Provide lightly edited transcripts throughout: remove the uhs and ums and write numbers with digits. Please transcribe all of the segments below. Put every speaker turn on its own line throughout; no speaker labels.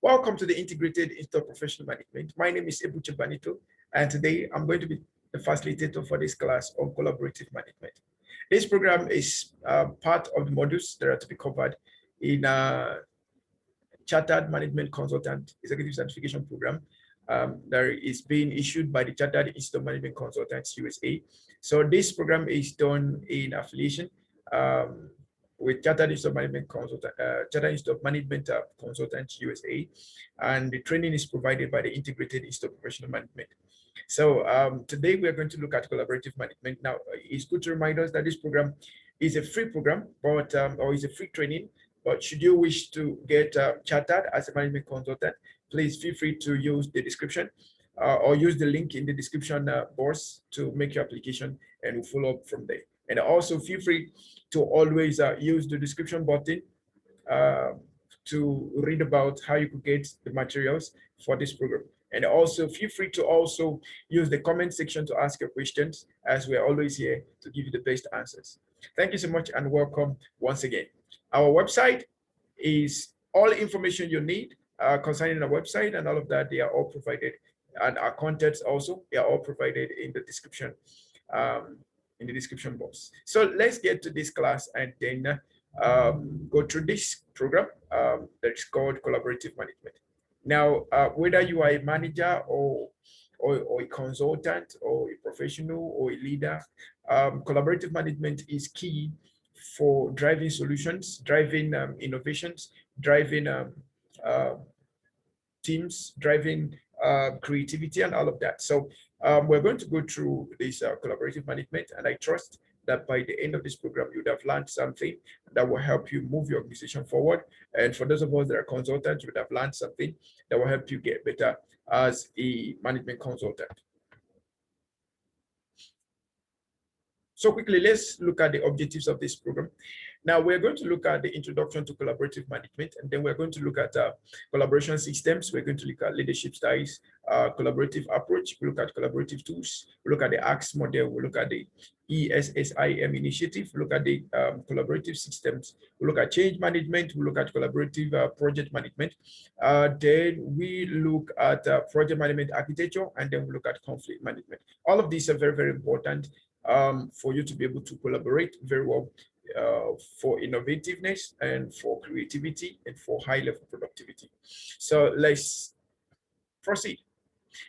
Welcome to the Integrated Interprofessional Management. My name is Eburuche Banito, and today I'm going to be the facilitator for this class on collaborative management. This program is part of the modules that are to be covered in a Chartered Management Consultant Executive Certification Program that is being issued by the Chartered Institute of Management Consultants USA. So this program is done in affiliation with Chartered Institute of Management Consultants USA, and the training is provided by the Integrated Institute of Professional Management. So today we are going to look at collaborative management. Now, it's good to remind us that this program is a free program, but or is a free training. But should you wish to get chartered as a management consultant, please feel free to use the description or use the link in the description box to make your application, and we'll follow up from there. And also feel free to always use the description button to read about how you could get the materials for this program. And also feel free to also use the comment section to ask your questions, as we're always here to give you the best answers. Thank you so much and welcome once again. Our website is all information you need concerning the website, and all of that, they are all provided, and our contents also, they are all provided in the description box. So let's get to this class and then go through this program that's called collaborative management. Now, whether you are a manager or a consultant or a professional or a leader, collaborative management is key for driving solutions, driving innovations, driving teams, driving creativity, and all of that. So we're going to go through this collaborative management, and I trust that by the end of this program, you would have learned something that will help you move your organization forward. And for those of us that are consultants, you would have learned something that will help you get better as a management consultant. So quickly, let's look at the objectives of this program. Now, we're going to look at the introduction to collaborative management, and then we're going to look at collaboration systems. We're going to look at leadership styles, collaborative approach. We look at collaborative tools. We look at the ACTS model. We look at the ESSIM initiative. We look at the collaborative systems. We look at change management. We look at collaborative project management. Then we look at project management architecture, and then we look at conflict management. All of these are very, very important for you to be able to collaborate very well, for innovativeness and for creativity and for high level productivity. So let's proceed.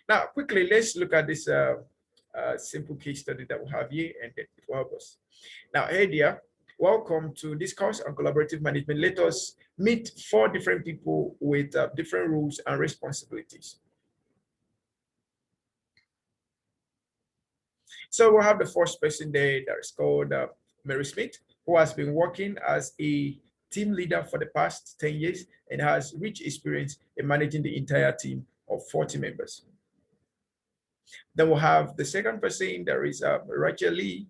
Now, quickly, let's look at this simple case study that we have here, and then it will help us. Now, hey dear, welcome to this course on collaborative management. Let us meet 4 different people with different roles and responsibilities. So we'll have the first person there that is called Mary Smith, who has been working as a team leader for the past 10 years and has rich experience in managing the entire team of 40 members. Then we'll have the second person, there is Rachel Lee,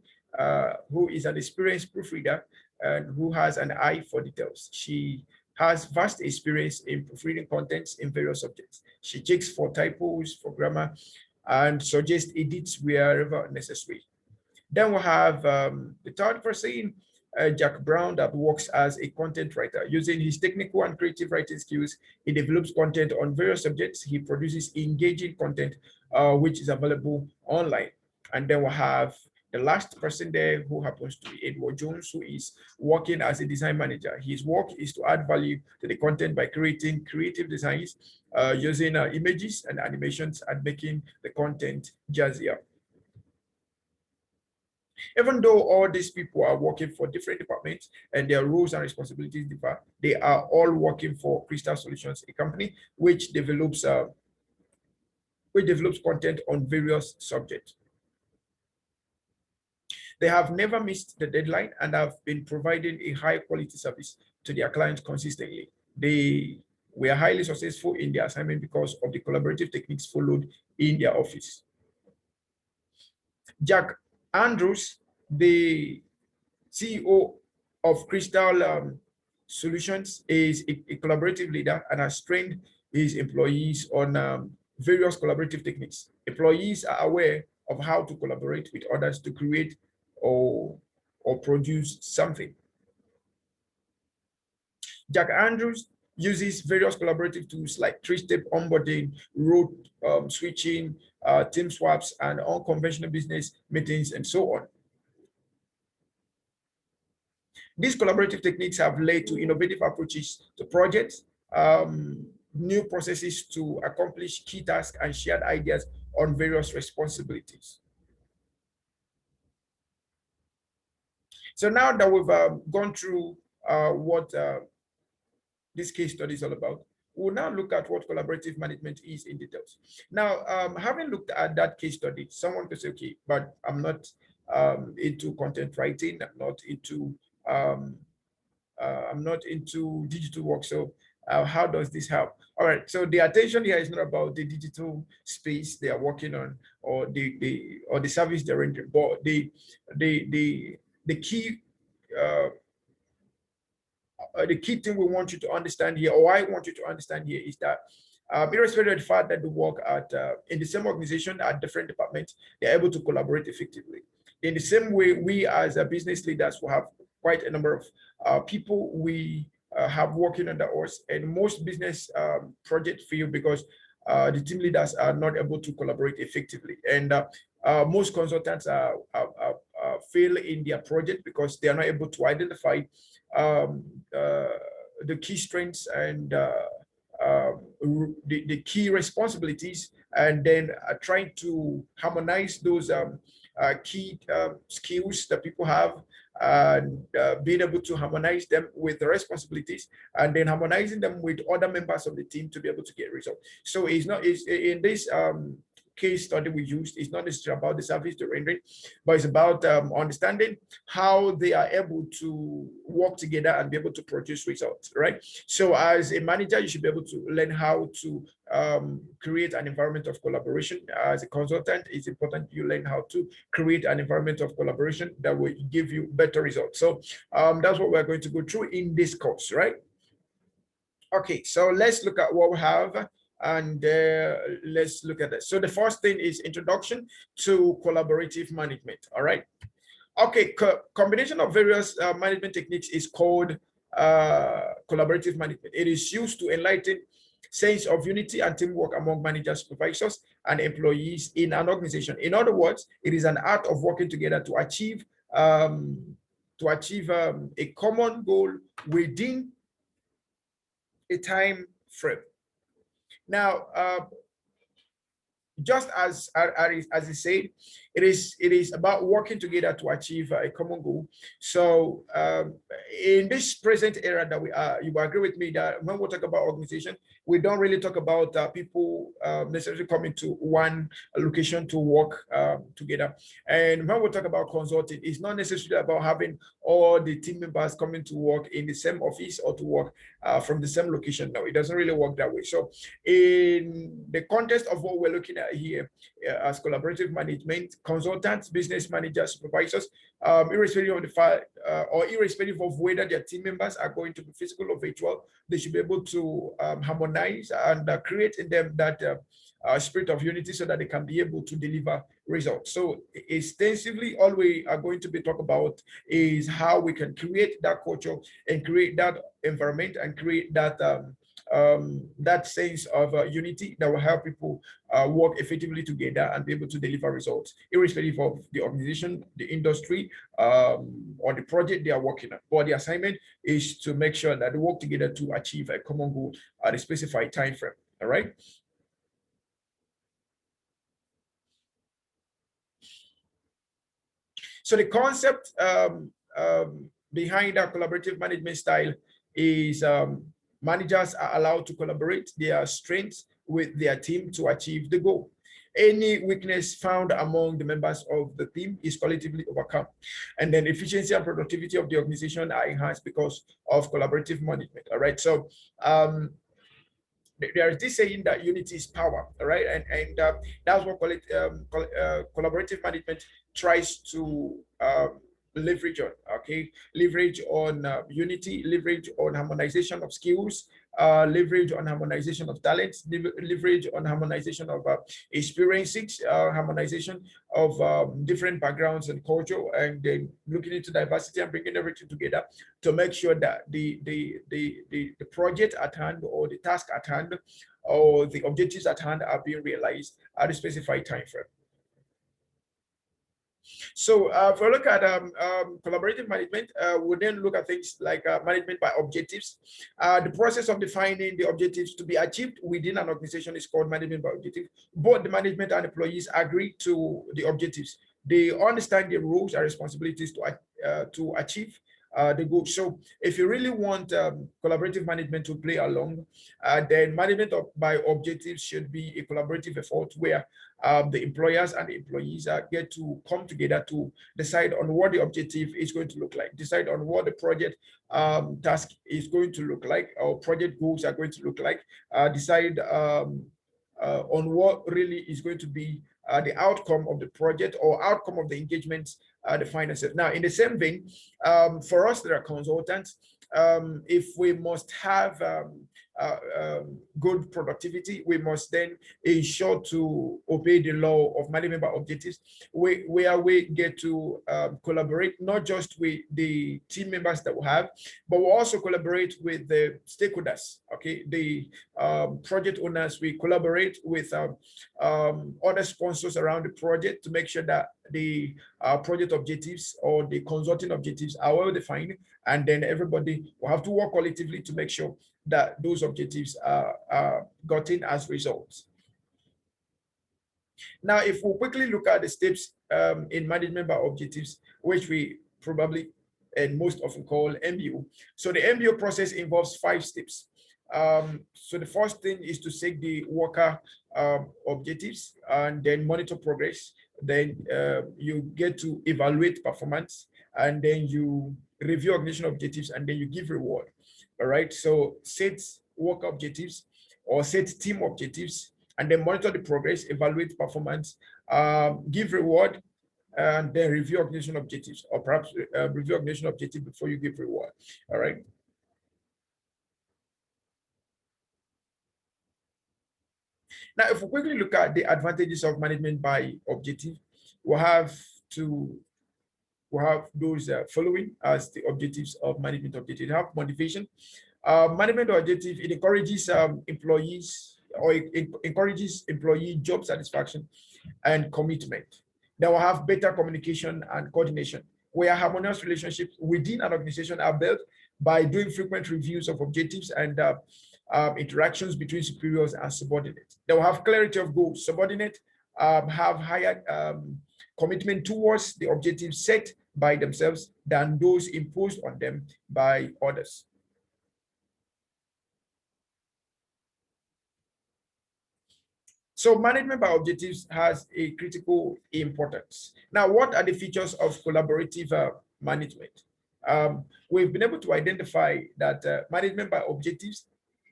who is an experienced proofreader and who has an eye for details. She has vast experience in proofreading contents in various subjects. She checks for typos, for grammar, and suggests edits wherever necessary. Then we'll have the third person, Jack Brown, that works as a content writer. Using his technical and creative writing skills, he develops content on various subjects. He produces engaging content, which is available online. And then we'll have the last person there, who happens to be Edward Jones, who is working as a design manager. His work is to add value to the content by creating creative designs, using images and animations, and making the content jazzier. Even though all these people are working for different departments and their roles and responsibilities differ, they are all working for Crystal Solutions, a company which develops content on various subjects. They have never missed the deadline and have been providing a high quality service to their clients consistently. They were highly successful in their assignment because of the collaborative techniques followed in their office. Jack Andrews, the CEO of Crystal Solutions, is a collaborative leader and has trained his employees on various collaborative techniques. Employees are aware of how to collaborate with others to create or produce something. Jack Andrews uses various collaborative tools like three-step onboarding, road switching, team swaps, and unconventional business meetings, and so on. These collaborative techniques have led to innovative approaches to projects, new processes to accomplish key tasks, and shared ideas on various responsibilities. So now that we've gone through what this case study is all about, we'll now look at what collaborative management is in details. Now, having looked at that case study, someone could say, okay, but I'm not into content writing, I'm not into digital work. So how does this help? All right, so the attention here is not about the digital space they are working on or the service they're rendering, but the key the key thing we want you to understand here, or I want you to understand here, is that irrespective of the fact that they work at in the same organization at different departments, they're able to collaborate effectively. In the same way, we as business leaders will have quite a number of people we have working under us, and most business projects fail because the team leaders are not able to collaborate effectively, and most consultants fail in their project because they are not able to identify the key strengths and the key responsibilities, and then trying to harmonize those key skills that people have, and being able to harmonize them with the responsibilities, and then harmonizing them with other members of the team to be able to get results. So it's in this case study we used, it's not necessarily about the service they're rendering, but it's about understanding how they are able to work together and be able to produce results, right? So as a manager, you should be able to learn how to create an environment of collaboration. As a consultant, it's important you learn how to create an environment of collaboration that will give you better results. So that's what we're going to go through in this course, right? Okay, so let's look at what we have, and let's look at that. So the first thing is introduction to collaborative management. All right. Okay, combination of various management techniques is called collaborative management. It is used to enlighten sense of unity and teamwork among managers, supervisors, and employees in an organization. In other words, it is an art of working together to achieve a common goal within a time frame. Now, just as he said, it is about working together to achieve a common goal. So in this present era that we are, you will agree with me that when we talk about organization, we don't really talk about people necessarily coming to one location to work together. And when we talk about consulting, it's not necessarily about having all the team members coming to work in the same office or to work from the same location. No, it doesn't really work that way. So in the context of what we're looking at here as collaborative management, consultants, business managers, supervisors, irrespective of the fact or irrespective of whether their team members are going to be physical or virtual, they should be able to harmonize and create in them that spirit of unity so that they can be able to deliver results. So extensively, all we are going to be talking about is how we can create that culture and create that environment and create that that sense of unity that will help people work effectively together and be able to deliver results, irrespective of the organization, the industry, or the project they are working on. But the assignment is to make sure that they work together to achieve a common goal at a specified time frame. All right. So the concept behind our collaborative management style is managers are allowed to collaborate their strengths with their team to achieve the goal. Any weakness found among the members of the team is collectively overcome. And then efficiency and productivity of the organization are enhanced because of collaborative management. All right. So there is this saying that unity is power, all right, and that's what collaborative management tries to leverage on. Okay, leverage on unity, leverage on harmonization of skills, leverage on harmonization of talents, leverage on harmonization of experiences, harmonization of different backgrounds and culture, and then looking into diversity and bringing everything together to make sure that the project at hand or the task at hand or the objectives at hand are being realized at a specified time frame. So if we look at collaborative management, we then look at things like management by objectives. The process of defining the objectives to be achieved within an organization is called management by objectives. Both the management and employees agree to the objectives. They understand their roles and responsibilities to achieve the goal. So if you really want collaborative management to play along, then management by objectives should be a collaborative effort where the employers and the employees get to come together to decide on what the objective is going to look like, decide on what the project task is going to look like, or project goals are going to look like, decide on what really is going to be the outcome of the project or outcome of the engagements, the finances. Now, in the same vein, for us that are consultants, if we must have good productivity, we must then ensure to obey the law of management by objectives, where we get to collaborate not just with the team members that we have, but we also collaborate with the stakeholders, okay, the project owners. We collaborate with other sponsors around the project to make sure that the project objectives or the consulting objectives are well defined, and then everybody will have to work collectively to make sure that those objectives are gotten as results. Now, if we quickly look at the steps in management by objectives, which we probably and most often call MBO. So the MBO process involves 5 steps. So the first thing is to set the worker objectives and then monitor progress. Then you get to evaluate performance, and then you review organization objectives, and then you give reward. All right, so set work objectives or set team objectives, and then monitor the progress, evaluate performance, give reward, and then review organization objectives, or perhaps review organization objective before you give reward. All right. Now, if we quickly look at the advantages of management by objective, we'll have those following as the objectives of management objective. You have motivation. Management objective, it encourages employees, or it encourages employee job satisfaction and commitment. Then we'll have better communication and coordination, where harmonious relationships within an organization are built by doing frequent reviews of objectives and interactions between superiors and subordinates. They will have clarity of goals. Subordinate have higher commitment towards the objectives set by themselves than those imposed on them by others. So management by objectives has a critical importance. Now, what are the features of collaborative management? We've been able to identify that management by objectives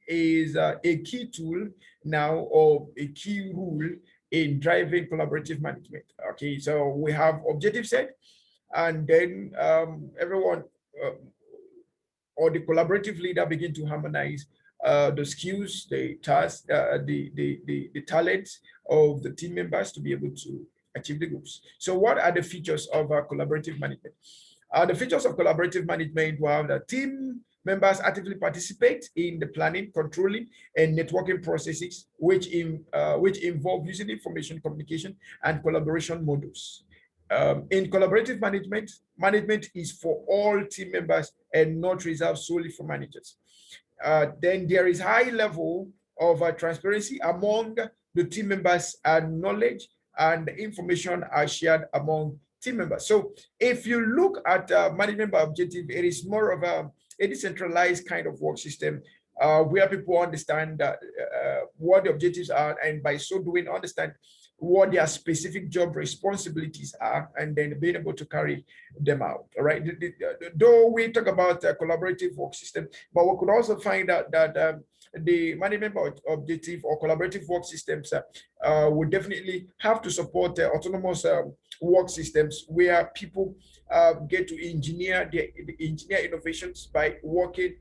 is a key tool now, or a key rule in driving collaborative management. Okay, so we have objective set, and then everyone or the collaborative leader begin to harmonize the skills, the tasks, the talents of the team members to be able to achieve the goals. So what are the features of collaborative management? The features of collaborative management will have the team members actively participate in the planning, controlling, and networking processes, which involve using information communication and collaboration models. In collaborative management, management is for all team members and not reserved solely for managers. Then there is high level of transparency among the team members, and knowledge and information are shared among team members. So if you look at management by objective, it is more of a decentralized kind of work system where people understand what the objectives are, and by so doing understand what their specific job responsibilities are, and then being able to carry them out. All right. Though we talk about a collaborative work system, but we could also find out that the management objective or collaborative work systems would definitely have to support autonomous work systems where people get to engineer innovations by working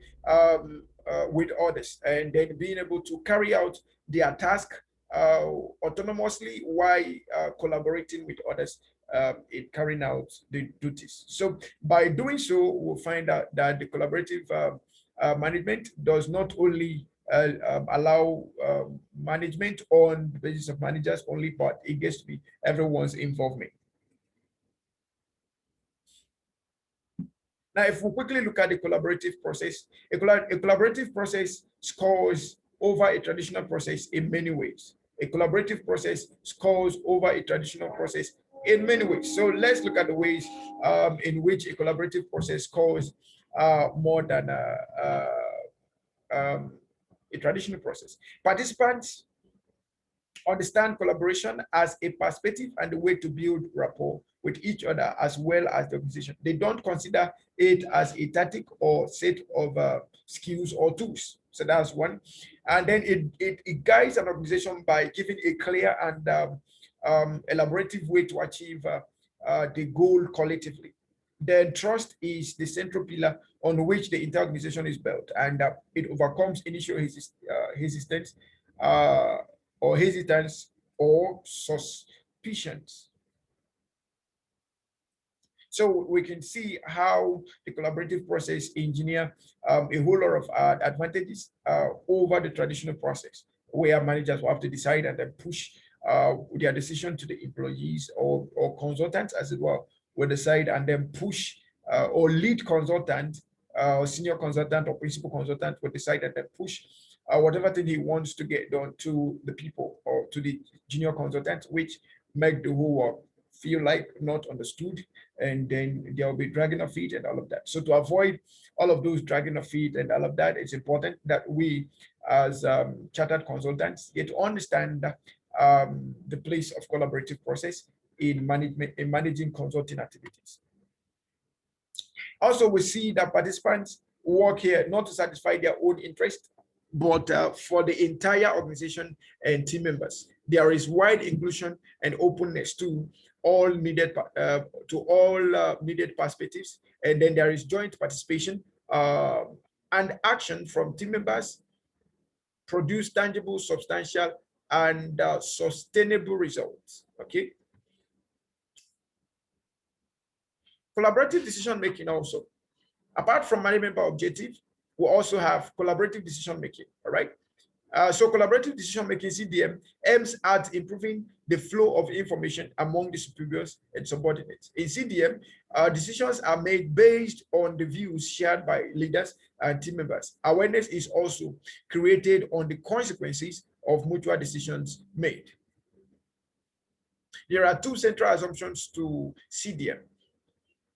with others, and then being able to carry out their task autonomously while collaborating with others in carrying out the duties. So by doing so, we'll find out that the collaborative management does not only allow management on the basis of managers only, but it gets to be everyone's involvement. Now, if we quickly look at the collaborative process, a collaborative process scores over a traditional process in many ways. A collaborative process scores over a traditional process in many ways. So let's look at the ways in which a collaborative process scores more than a traditional process. Participants understand collaboration as a perspective and a way to build rapport with each other as well as the organization. They don't consider it as a tactic or set of skills or tools. So that's one. And then it guides an organization by giving a clear and elaborative way to achieve the goal collectively. Then trust is the central pillar on which the entire organization is built, and it overcomes initial resistance or hesitance or suspicions. So we can see how the collaborative process engineer a whole lot of advantages over the traditional process, where managers will have to decide and then push their decision to the employees or consultants, as it were, will decide and then push or lead consultant or senior consultant or principal consultant will decide and then push whatever thing he wants to get done to the people or to the junior consultant, which make the whole work feel like not understood, and then there will be dragging of feet and all of that. So to avoid all of those dragging of feet and all of that, it's important that we as chartered consultants get to understand the place of collaborative process in management, in managing consulting activities. Also, we see that participants work here not to satisfy their own interest, but for the entire organization and team members. There is wide inclusion and openness to all needed needed perspectives, and then there is joint participation and action from team members produce tangible, substantial, and sustainable results. Okay. Collaborative decision making also. Apart from management by objective, we also have collaborative decision making. All right. So collaborative decision making, CDM, aims at improving the flow of information among the superiors and subordinates. In CDM, decisions are made based on the views shared by leaders and team members. Awareness is also created on the consequences of mutual decisions made. There are two central assumptions to CDM.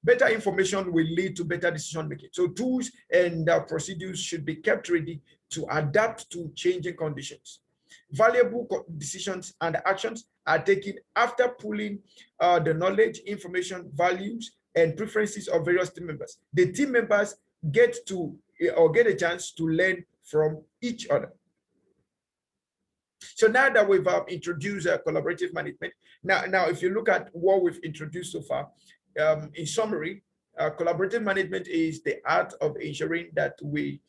Better information will lead to better decision making. So tools and procedures should be kept ready to adapt to changing conditions. Valuable decisions and actions are taken after pulling the knowledge, information, values, and preferences of various team members. The team members get to or get a chance to learn from each other. So now that we've introduced collaborative management, now if you look at what we've introduced so far, in summary, collaborative management is the art of ensuring that we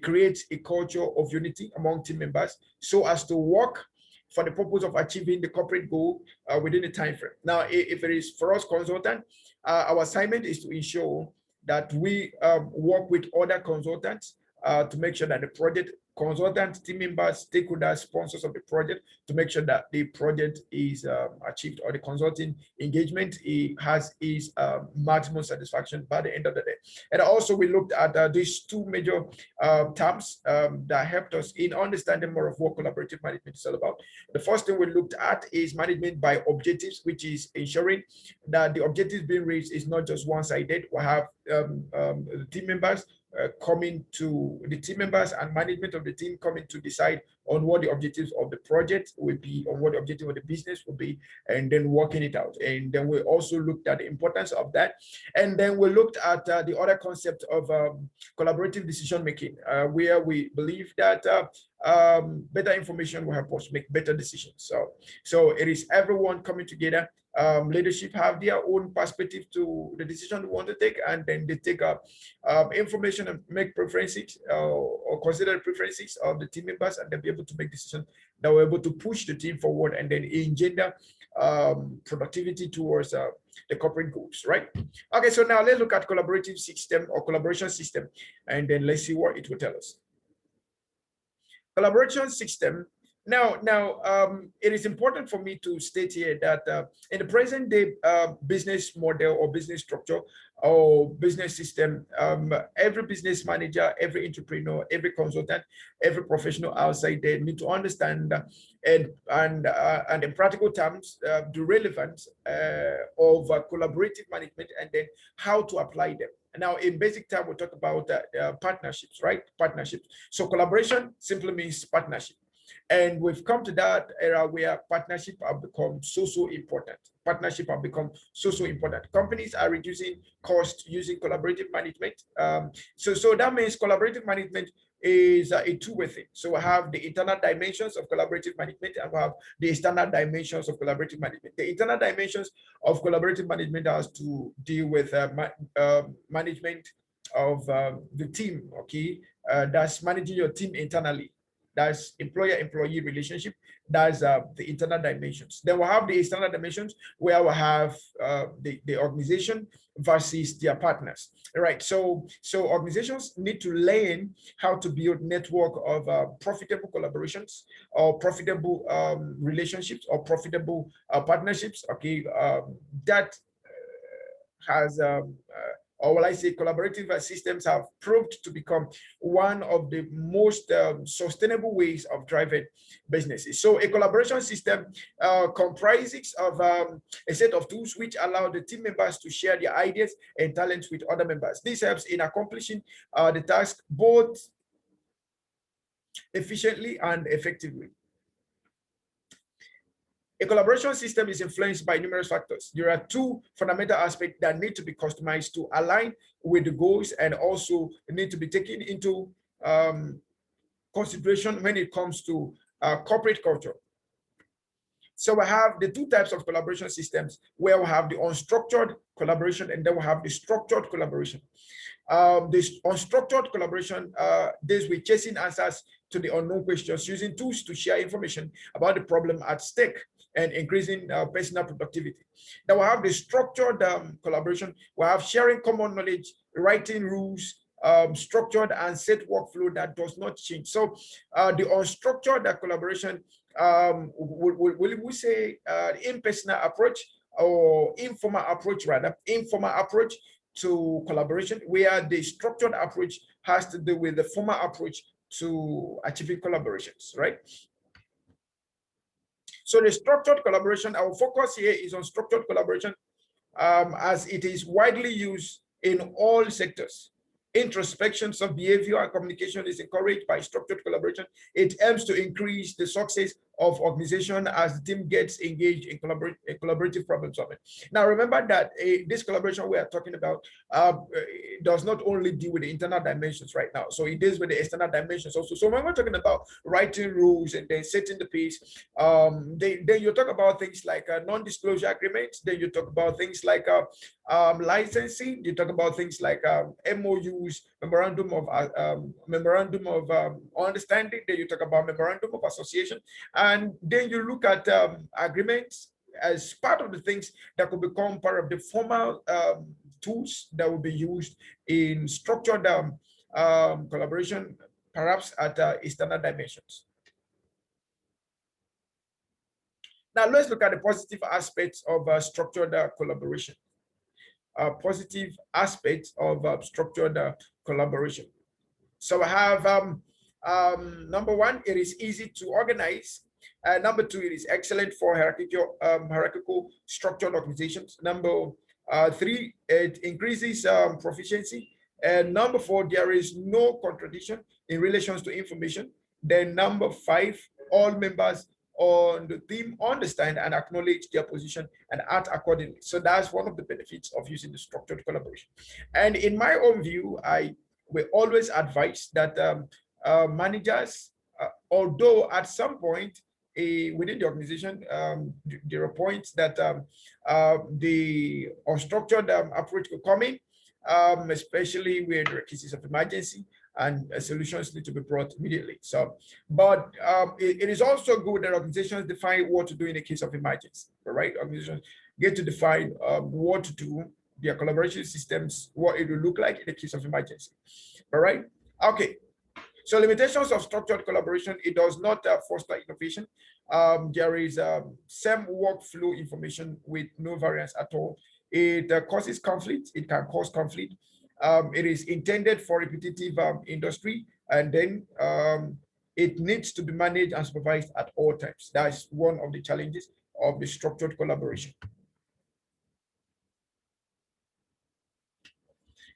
create a culture of unity among team members so as to work for the purpose of achieving the corporate goal within a time frame. Now, if it is for us consultant, our assignment is to ensure that we work with other consultants to make sure that the project consultants, team members, stakeholders, sponsors of the project, to make sure that the project is achieved, or the consulting engagement has its maximum satisfaction by the end of the day. And also we looked at these two major terms that helped us in understanding more of what collaborative management is all about. The first thing we looked at is management by objectives, which is ensuring that the objectives being reached is not just one-sided. We have team members coming to the team members and management of the team coming to decide on what the objectives of the project will be, or what the objective of the business will be, and then working it out. And then we also looked at the importance of that. And then we looked at the other concept of collaborative decision making, where we believe that better information will help us make better decisions. So it is everyone coming together leadership have their own perspective to the decision they want to take, and then they take up information and make preferences or consider preferences of the team members, and they'll be able to make decisions that were able to push the team forward and then engender productivity towards the corporate goals, right? Okay, so now let's look at collaborative system or collaboration system, and then let's see what it will tell us. Collaboration system. Now, it is important for me to state here that in the present day business model or business structure or business system, every business manager, every entrepreneur, every consultant, every professional outside there need to understand and in practical terms the relevance of collaborative management, and then how to apply them. Now, in basic term, we'll talk about partnerships, right? Partnerships. So collaboration simply means partnership. And we've come to that era where partnership have become so important. Partnership have become so important. Companies are reducing cost using collaborative management. So that means collaborative management is a two-way thing. So we have the internal dimensions of collaborative management, and we have the external dimensions of collaborative management. The internal dimensions of collaborative management has to deal with management of the team, okay? That's managing your team internally. That's employer-employee relationship. That's the internal dimensions. Then we'll have the external dimensions where we'll have the organization versus their partners. All right. So organizations need to learn how to build network of profitable collaborations or profitable relationships or profitable partnerships. Okay, that has or will I say collaborative systems have proved to become one of the most sustainable ways of driving businesses. So a collaboration system comprises of a set of tools which allow the team members to share their ideas and talents with other members. This helps in accomplishing the task both efficiently and effectively. A collaboration system is influenced by numerous factors. There are two fundamental aspects that need to be customized to align with the goals, and also need to be taken into consideration when it comes to corporate culture. So we have the two types of collaboration systems, where we have the unstructured collaboration and then we have the structured collaboration. This unstructured collaboration deals with chasing answers to the unknown questions, using tools to share information about the problem at stake and increasing personal productivity. Then we have the structured collaboration. We have sharing common knowledge, writing rules, structured and set workflow that does not change. So the unstructured collaboration, will we say impersonal approach or informal approach, rather, informal approach to collaboration, where the structured approach has to do with the formal approach to achieving collaborations, right? So the structured collaboration, our focus here is on structured collaboration as it is widely used in all sectors. Introspections of behavior and communication is encouraged by structured collaboration. It aims to increase the success of organization as the team gets engaged in collaborative problem solving. Now, remember that this collaboration we are talking about does not only deal with the internal dimensions right now. So it deals with the external dimensions also. So when we're talking about writing rules and then setting the pace, then you talk about things like non-disclosure agreements. Then you talk about things like licensing. You talk about things like MOUs, memorandum of understanding. Then you talk about memorandum of association. And then you look at agreements as part of the things that could become part of the formal tools that will be used in structured collaboration, perhaps at external dimensions. Now let's look at the positive aspects of structured collaboration. Positive aspects of structured collaboration. So I have number one, it is easy to organize. Number two, it is excellent for hierarchical structured organizations. Number three, it increases proficiency. And number four, there is no contradiction in relations to information. Then number five, all members on the team understand and acknowledge their position and act accordingly. So that's one of the benefits of using the structured collaboration. And in my own view, I will always advise that managers, although at some point within the organization, there are points that the unstructured approach could come in, especially where there are cases of emergency and solutions need to be brought immediately. So, but it is also good that organizations define what to do in a case of emergency, right? Organizations get to define what to do, their collaboration systems, what it will look like in the case of emergency, all right? Okay, so limitations of structured collaboration, it does not foster innovation. There is same workflow information with no variance at all. It causes conflict, it can cause conflict. It is intended for repetitive industry, and then it needs to be managed and supervised at all times. That's one of the challenges of the structured collaboration.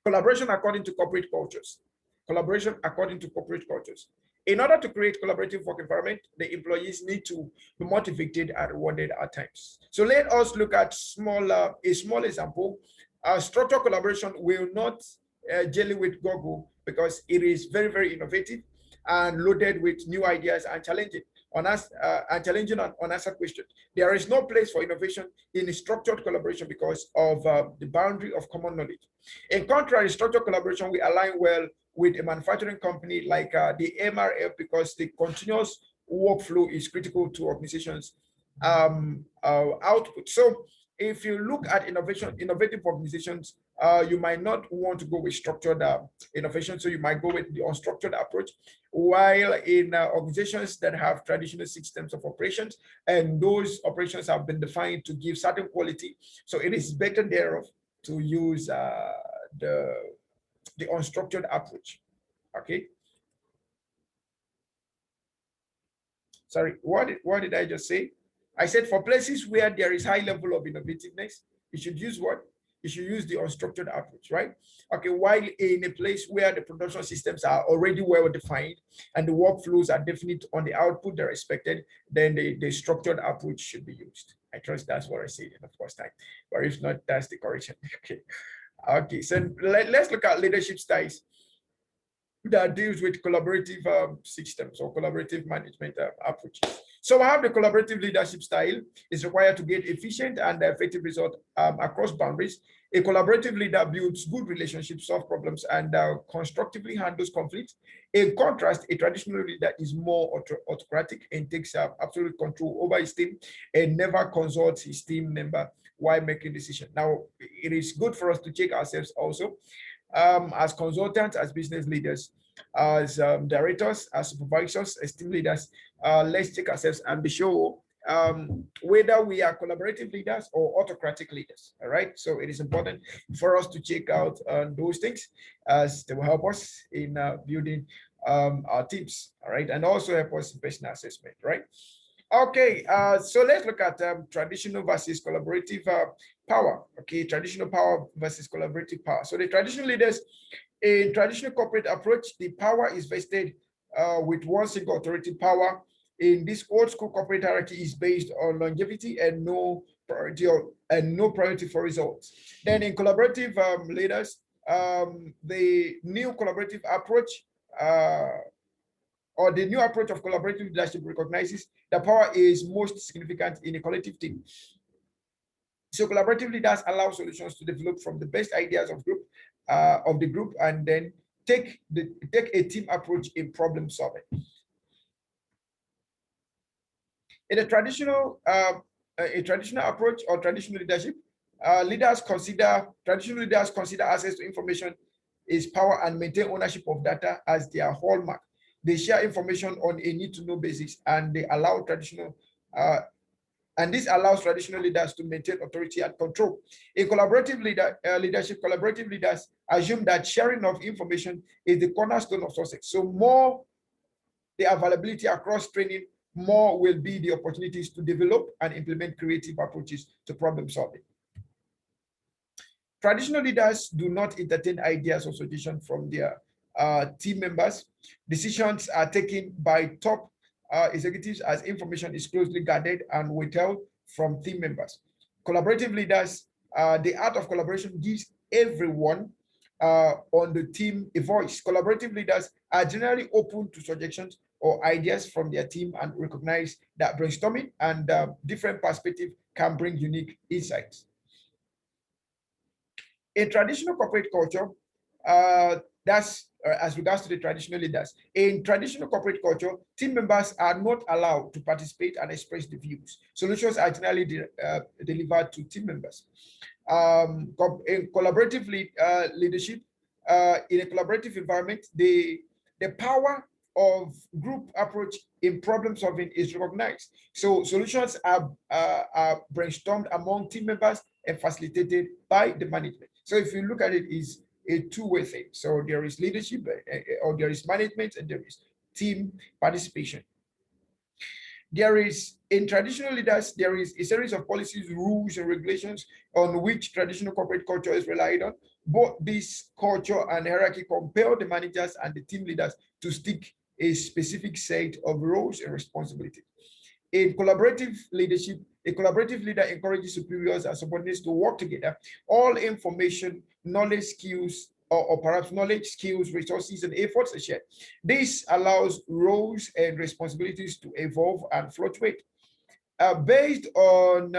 Collaboration according to corporate cultures. Collaboration according to corporate cultures. In order to create collaborative work environment, the employees need to be motivated and rewarded at times. So let us look at a small example. Structured collaboration will not jelly with Google because it is very, very innovative and loaded with new ideas and challenging challenging unanswered questions. There is no place for innovation in structured collaboration because of the boundary of common knowledge. In contrast, structured collaboration will align well with a manufacturing company like the MRF because the continuous workflow is critical to organizations' output. So if you look at innovative organizations, you might not want to go with structured innovation, so you might go with the unstructured approach, while in organizations that have traditional systems of operations, and those operations have been defined to give certain quality, so it is better thereof to use the unstructured approach. Okay. Sorry, what did I just say? I said for places where there is high level of innovativeness, you should use what? You should use the unstructured approach, right? Okay, while in a place where the production systems are already well defined and the workflows are definite on the output they're expected, then the structured approach should be used. I trust that's what I said in the first time, but if not, that's the correction. Okay. Okay, so let's look at leadership styles that deals with collaborative systems or collaborative management approaches. So I have the collaborative leadership style is required to get efficient and effective result across boundaries. A collaborative leader builds good relationships, solve problems, and constructively handles conflicts. In contrast, a traditional leader is more autocratic and takes absolute control over his team and never consults his team member while making decisions. Now, it is good for us to check ourselves also as consultants, as business leaders, as directors, as supervisors, as team leaders. Let's check ourselves and be sure whether we are collaborative leaders or autocratic leaders. All right. So it is important for us to check out those things as they will help us in building our teams. All right. And also help us in personal assessment. Right. Okay, so let's look at traditional versus collaborative power. Okay, traditional power versus collaborative power. So the traditional leaders, in traditional corporate approach, the power is vested with one single authority power. In this old school corporate hierarchy is based on longevity and no priority for results. Then in collaborative leaders, the new collaborative approach or the new approach of collaborative leadership recognizes that power is most significant in a collective team. So collaborative leaders allow solutions to develop from the best ideas of the group and then take a team approach in problem solving. In a traditional approach or traditional leadership, traditional leaders consider access to information is power and maintain ownership of data as their hallmark. They share information on a need-to-know basis, and they allow this allows traditional leaders to maintain authority and control. In collaborative leadership, collaborative leaders assume that sharing of information is the cornerstone of success. So more the availability across training, more will be the opportunities to develop and implement creative approaches to problem solving. Traditional leaders do not entertain ideas or suggestions from their team members. Decisions are taken by top executives as information is closely guarded and withheld from team members. Collaborative leaders, the art of collaboration gives everyone on the team a voice. Collaborative leaders are generally open to suggestions or ideas from their team and recognize that brainstorming and different perspectives can bring unique insights. In traditional corporate culture, that's as regards to the traditional leaders. In traditional corporate culture, team members are not allowed to participate and express the views. Solutions are generally delivered to team members. In collaborative leadership, in a collaborative environment, the power of group approach in problem solving is recognized. So solutions are brainstormed among team members and facilitated by the management. So if you look at it, is a two-way thing. So there is leadership, or there is management, and there is team participation. There is, in traditional leaders, there is a series of policies, rules, and regulations on which traditional corporate culture is relied on. Both this culture and hierarchy compel the managers and the team leaders to stick a specific set of roles and responsibilities. In collaborative leadership, a collaborative leader encourages superiors and subordinates to work together. All information, knowledge, skills, or perhaps knowledge, skills, resources, and efforts are shared. This allows roles and responsibilities to evolve and fluctuate. Based on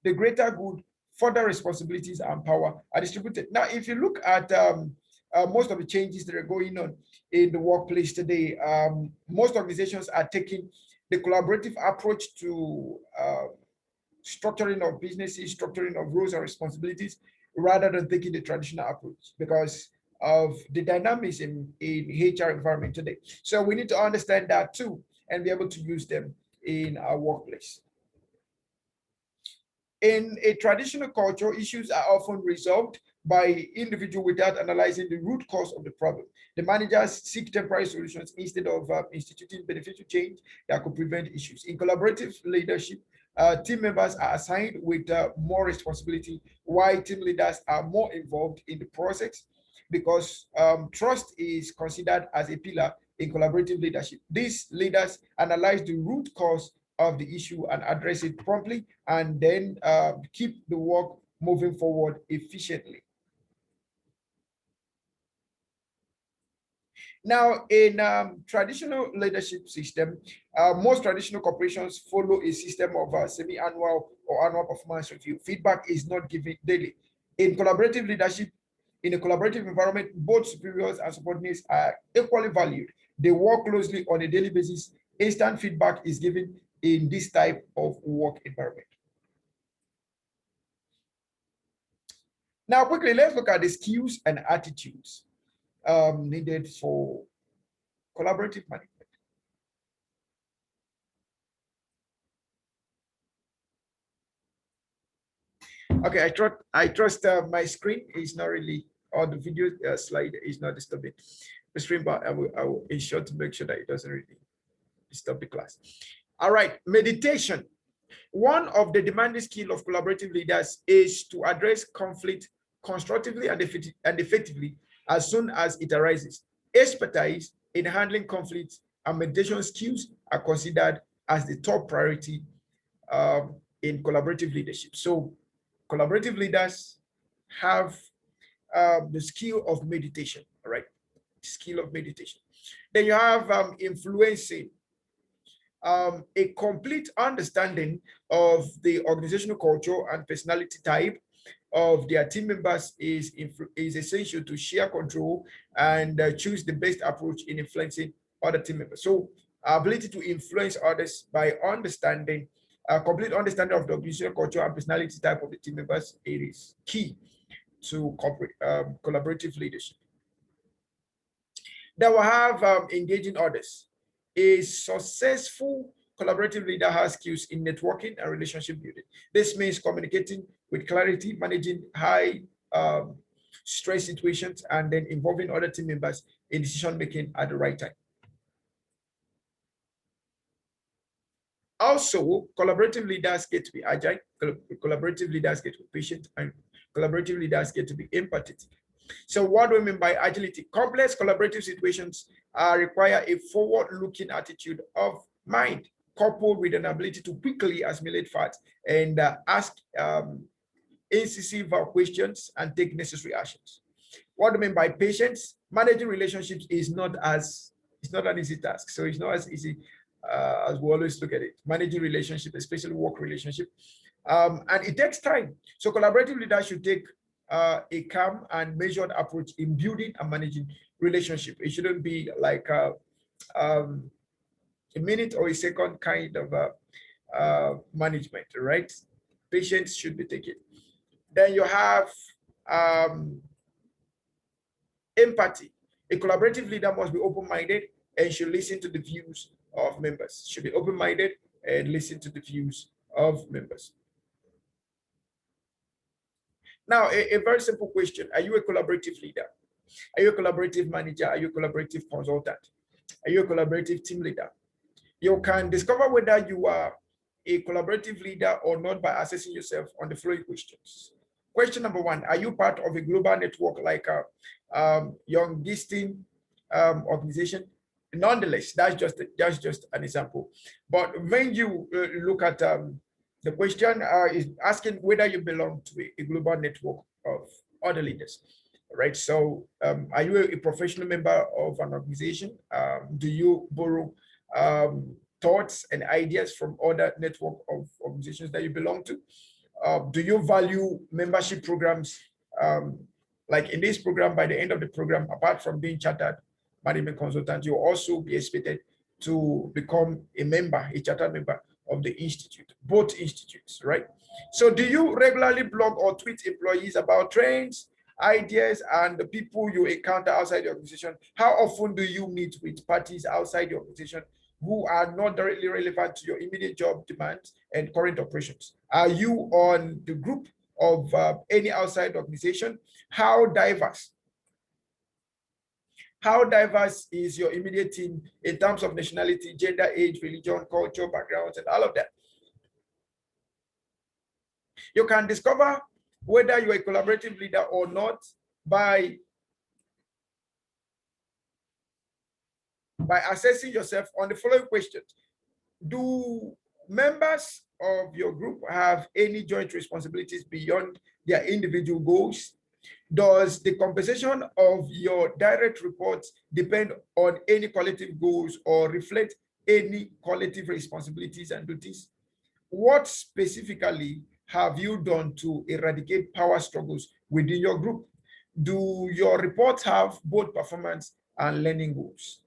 the greater good, further responsibilities and power are distributed. Now, if you look at most of the changes that are going on in the workplace today, most organizations are taking the collaborative approach to structuring of businesses, structuring of roles and responsibilities, rather than taking the traditional approach because of the dynamics in HR environment today. So we need to understand that too and be able to use them in our workplace. In a traditional culture, issues are often resolved by individual without analyzing the root cause of the problem. The managers seek temporary solutions instead of instituting beneficial change that could prevent issues. In collaborative leadership, team members are assigned with more responsibility, while team leaders are more involved in the process because trust is considered as a pillar in collaborative leadership. These leaders analyze the root cause of the issue and address it promptly, and then keep the work moving forward efficiently. Now, in traditional leadership system, most traditional corporations follow a system of semi-annual or annual performance review. Feedback is not given daily. In collaborative leadership, in a collaborative environment, both superiors and subordinates are equally valued. They work closely on a daily basis. Instant feedback is given in this type of work environment. Now, quickly, let's look at the skills and attitudes needed for collaborative management. Okay, I trust my screen is not really, or the video slide is not disturbing the screen, but I will ensure to make sure that it doesn't really disturb the class. All right, meditation. One of the demanding skills of collaborative leaders is to address conflict constructively and effectively as soon as it arises. Expertise in handling conflict and mediation skills are considered as the top priority in collaborative leadership. So collaborative leaders have the skill of meditation, all right? Skill of meditation. Then you have influencing. A complete understanding of the organizational culture and personality type of their team members is essential to share control and choose the best approach in influencing other team members. So ability to influence others by understanding, complete understanding of the organizational culture and personality type of the team members, it is key to collaborative leadership. Then we have engaging others. A successful collaborative leader has skills in networking and relationship building. This means communicating with clarity, managing high stress situations, and then involving other team members in decision making at the right time. Also, collaborative leaders get to be agile, collaborative leaders get to be patient, and collaborative leaders get to be empathetic. So what do we mean by agility? Complex collaborative situations require a forward-looking attitude of mind, coupled with an ability to quickly assimilate facts and ask incisive questions and take necessary actions. What do I mean by patience? Managing relationships is not as It's not an easy task. So it's not as easy as we always look at it. Managing relationship, especially work relationship. And it takes time. So collaborative leaders should take a calm and measured approach in building and managing relationship. It shouldn't be like a minute or a second kind of management, right? Patience should be taken. Then you have empathy. A collaborative leader must be open-minded and should listen to the views of members. Should be open-minded and listen to the views of members. Now, a very simple question. Are you a collaborative leader? Are you a collaborative manager? Are you a collaborative consultant? Are you a collaborative team leader? You can discover whether you are a collaborative leader or not by assessing yourself on the following questions. Question number one, are you part of a global network like a Young Distin organization? Nonetheless, that's just an example. But when you look at the question is asking whether you belong to a global network of other leaders, right? So are you a professional member of an organization? Do you borrow thoughts and ideas from other network of organizations that you belong to? Do you value membership programs? Like in this program, by the end of the program, apart from being chartered management consultant, you'll also be expected to become a member, a chartered member of the institute, both institutes, right? So do you regularly blog or tweet employees about trends, ideas, and the people you encounter outside the organization? How often do you meet with parties outside the organization who are not directly relevant to your immediate job demands and current operations? Are you on the group of any outside organization? How diverse is your immediate team in terms of nationality, gender, age, religion, culture, backgrounds, and all of that? You can discover whether you're a collaborative leader or not by assessing yourself on the following questions. Do members of your group have any joint responsibilities beyond their individual goals? Does the compensation of your direct reports depend on any collective goals or reflect any collective responsibilities and duties? What specifically have you done to eradicate power struggles within your group? Do your reports have both performance and learning goals?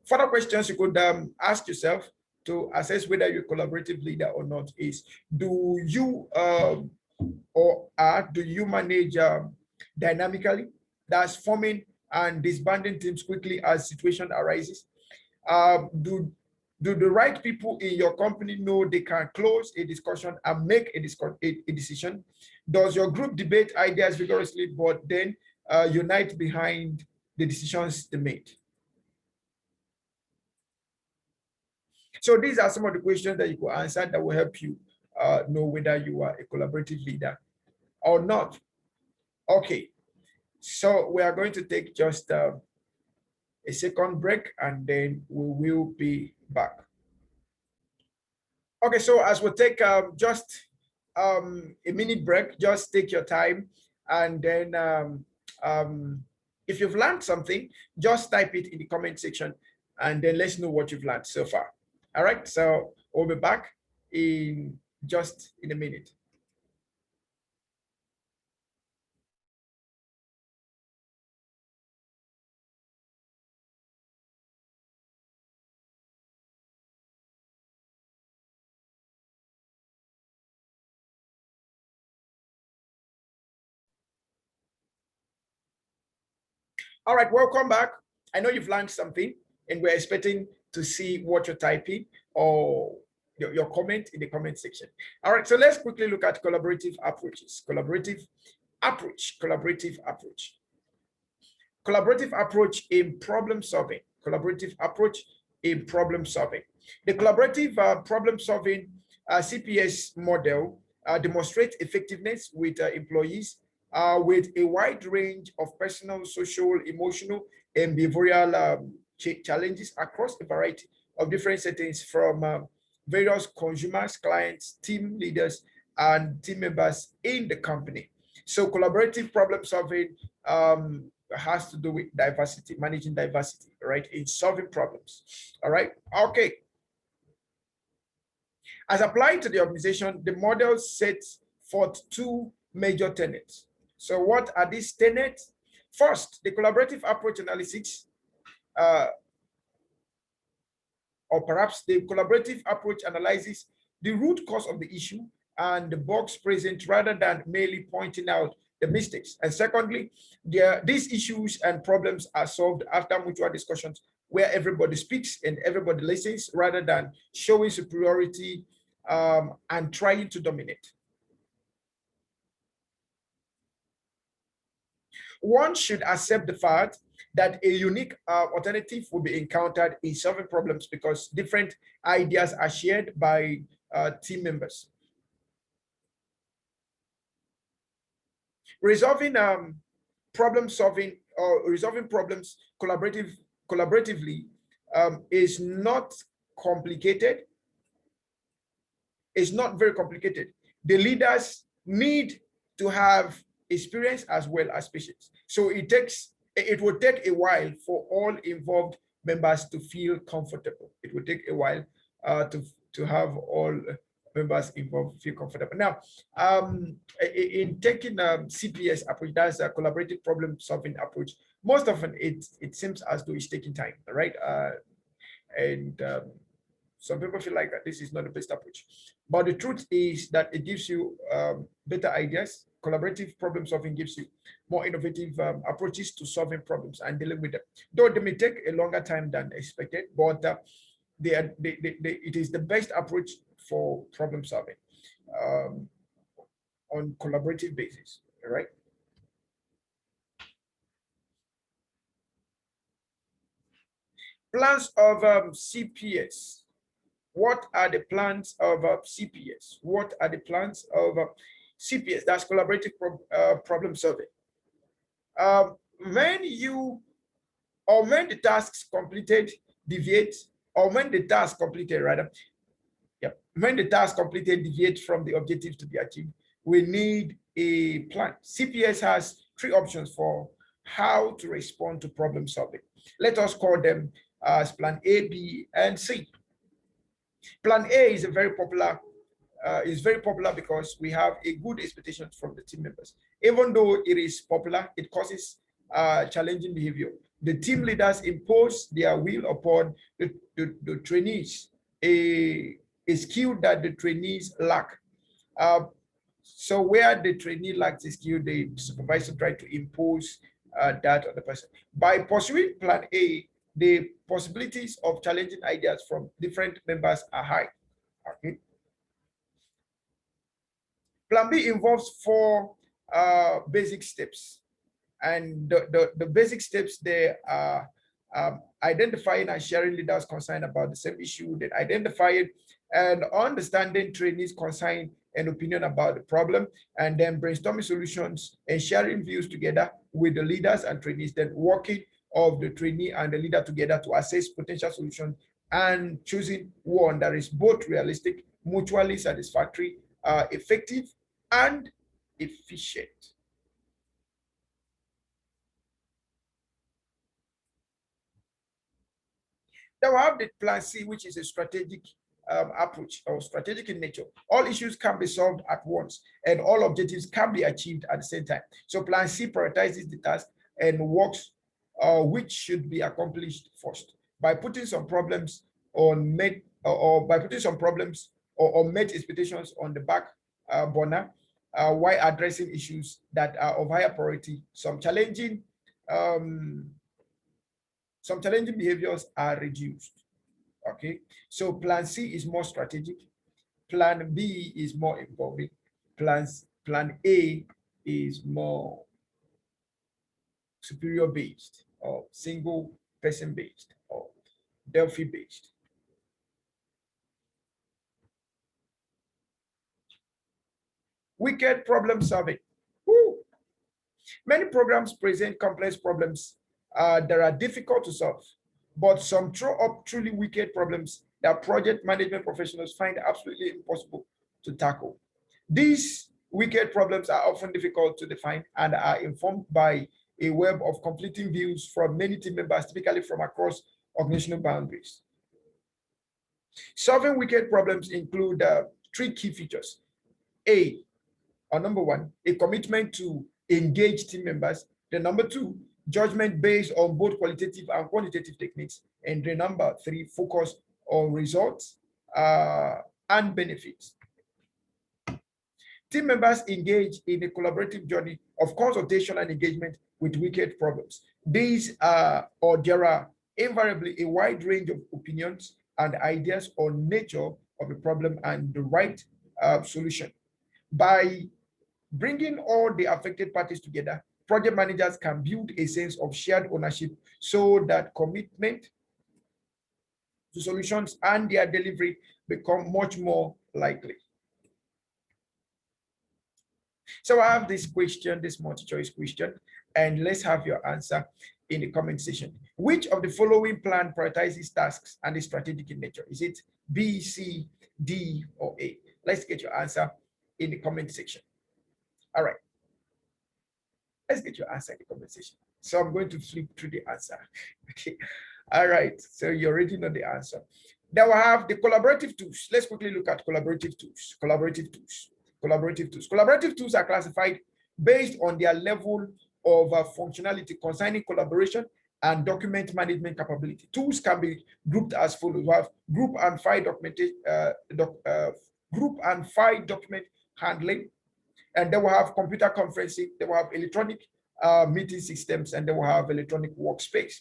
Further questions you could ask yourself to assess whether you're a collaborative leader or not is, do you do you manage dynamically? That's forming and disbanding teams quickly as situation arises? Do the right people in your company know they can close a discussion and make a decision? Does your group debate ideas vigorously, but then unite behind the decisions they made? So these are some of the questions that you could answer that will help you know whether you are a collaborative leader or not. Okay, so we are going to take just a second break and then we will be back. Okay, so as we take just a minute break, just take your time, and then if you've learned something, just type it in the comment section and then let's know what you've learned so far. All right, so we'll be back in just in a minute. All right, welcome back. I know you've learned something and we're expecting to see what you're typing or your comment in the comment section. All right, so let's quickly look at collaborative approaches. Collaborative approach in problem solving. Collaborative approach in problem solving. The collaborative problem solving CPS model demonstrates effectiveness with employees with a wide range of personal, social, emotional, and behavioral challenges across a variety of different settings, from various consumers, clients, team leaders, and team members in the company. So collaborative problem solving has to do with diversity, managing diversity, right, in solving problems. All right. Okay. As applied to the organization, the model sets forth two major tenets. So what are these tenets? First, the collaborative approach analysis, or perhaps the collaborative approach analyzes the root cause of the issue and the bugs present rather than merely pointing out the mistakes. And secondly, these issues and problems are solved after mutual discussions where everybody speaks and everybody listens rather than showing superiority and trying to dominate. One should accept the fact that a unique alternative will be encountered in solving problems because different ideas are shared by team members. Resolving problem solving or resolving problems collaboratively is not complicated. It's not very complicated. The leaders need to have experience as well as patience. So it will take a while for all involved members to feel comfortable. It will take a while to have all members involved feel comfortable. Now, in taking CPS approach, that's a collaborative problem solving approach, most often it seems as though it's taking time, right? And some people feel like this is not the best approach. But the truth is that it gives you better ideas. Collaborative problem solving gives you more innovative approaches to solving problems and dealing with them. Though they may take a longer time than expected, but it is the best approach for problem solving on collaborative basis, right? Plans of CPS. What are the plans of CPS? What are the plans of CPS? That's collaborative problem solving. When the tasks completed deviate, or when the task completed rather, when the task completed deviate from the objective to be achieved, we need a plan. CPS has three options for how to respond to problem solving. Let us call them as plan A, B, and C. Plan A is very popular because we have a good expectation from the team members. Even though it is popular, it causes challenging behavior. The team leaders impose their will upon the trainees, a skill that the trainees lack. So where the trainee lacks a skill, the supervisor try to impose that on the person. By pursuing plan A, the possibilities of challenging ideas from different members are high. Okay. Plan B involves four basic steps. And the basic steps there are identifying and sharing leaders concerned about the same issue, then identifying and understanding trainees' concern and opinion about the problem, and then brainstorming solutions and sharing views together with the leaders and trainees, then working of the trainee and the leader together to assess potential solutions and choosing one that is both realistic, mutually satisfactory, effective, and efficient. Then we have the plan C, which is a strategic approach or strategic in nature. All issues can be solved at once and all objectives can be achieved at the same time. So plan C prioritizes the task and works which should be accomplished first by putting some problems on met or by putting some problems or met expectations on the back burner while addressing issues that are of higher priority. Some challenging behaviors are reduced. Okay, so plan C is more strategic, plan B is more involving, plan A is more superior based or single person based or Delphi based. Wicked problem solving. Woo. Many programs present complex problems that are difficult to solve, but some throw up truly wicked problems that project management professionals find absolutely impossible to tackle. These Wicked problems are often difficult to define and are informed by a web of conflicting views from many team members, typically from across organizational boundaries. Solving wicked problems include 3 key features. Number 1, a commitment to engage team members. Then number 2, judgment based on both qualitative and quantitative techniques. And then number 3, focus on results and benefits. Team members engage in a collaborative journey of consultation and engagement with wicked problems. These are, or there are invariably a wide range of opinions and ideas on nature of a problem and the right solution. By bringing all the affected parties together, project managers can build a sense of shared ownership so that commitment to solutions and their delivery become much more likely. So I have this question, this multi-choice question, and let's have your answer in the comment section. Which of the following plan prioritizes tasks and is strategic in nature? Is it B, C, D, or A? Let's get your answer in the comment section. All right. Let's get your answer in the comment section. So I'm going to flip through the answer. Okay. All right. So you already know the answer. Then we have the collaborative tools. Let's quickly look at collaborative tools. Collaborative tools. Collaborative tools are classified based on their level of functionality concerning collaboration and document management capability. Tools can be grouped as follows. We have group and file document handling, and then we have computer conferencing. Then we have electronic meeting systems, and then we have electronic workspace.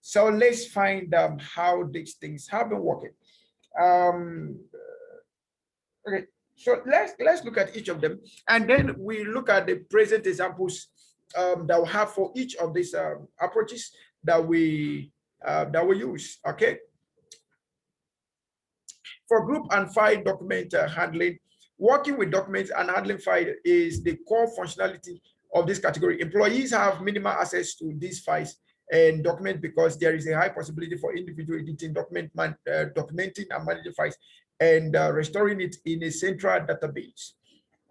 So let's find how these things have been working. Okay. So let's look at each of them, and then we look at the present examples that we have for each of these approaches that we use. Okay. For group and file document handling, working with documents and handling file is the core functionality of this category. Employees have minimal access to these files and documents because there is a high possibility for individual editing, documenting and managing files, and restoring it in a central database.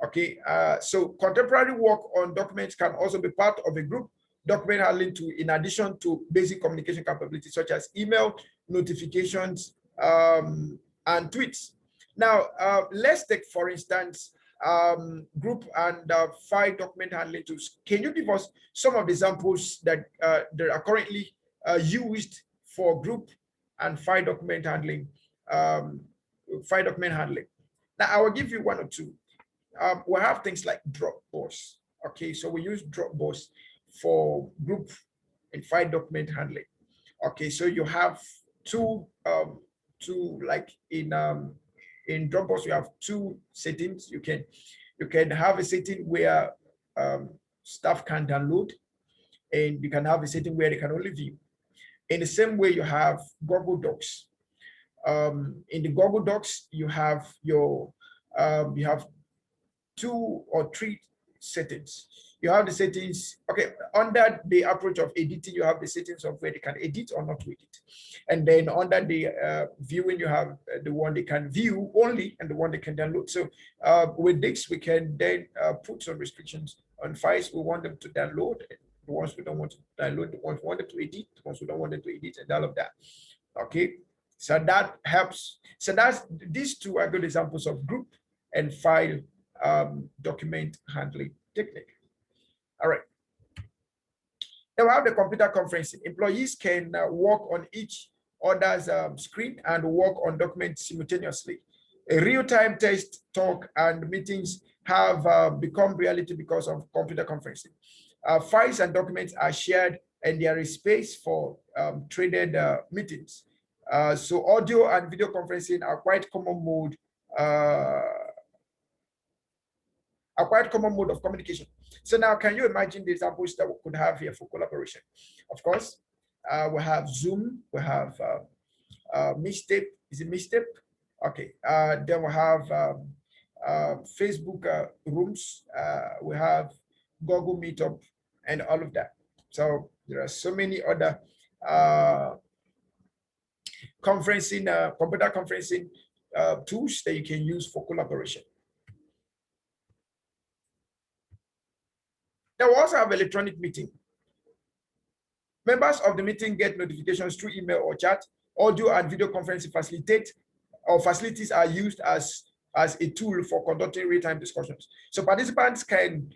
Okay, so contemporary work on documents can also be part of a group document handling tool in addition to basic communication capabilities such as email, notifications, and tweets. Now, let's take, for instance, group and file document handling tools. Can you give us some of the examples that are currently used for group and file document handling? Now, I will give you one or two. We have things like Dropbox. Okay, so we use Dropbox for group and file document handling. Okay, so you have two like in Dropbox, you have two settings. You can have a setting where staff can download, and you can have a setting where they can only view. In the same way, you have Google Docs. In the Google Docs, you have your you have 2 or 3 settings. You have the settings, okay, under the approach of editing, you have the settings of where they can edit or not to edit. And then under the viewing, you have the one they can view only and the one they can download. So with this, we can then put some restrictions on files we want them to download, the ones we don't want to download, the ones we want them to edit, the ones we don't want them to edit, and all of that. Okay, so that helps. So these 2 are good examples of group and file document handling technique. All right. Now we have the computer conferencing. Employees can work on each other's screen and work on documents simultaneously. A real-time test, talk, and meetings have become reality because of computer conferencing. Files and documents are shared, and there is space for traded meetings. So audio and video conferencing are quite common mode. A quite common mode of communication. So now, can you imagine the examples that we could have here for collaboration? Of course, we have Zoom, we have Mixtape. Is it Mixtape? Okay. Then we have Facebook rooms. We have Google Meetup and all of that. So there are so many other conferencing, computer conferencing tools that you can use for collaboration. Then we also have electronic meeting. Members of the meeting get notifications through email or chat. Audio and video conferencing facilities are used as a tool for conducting real-time discussions. So participants can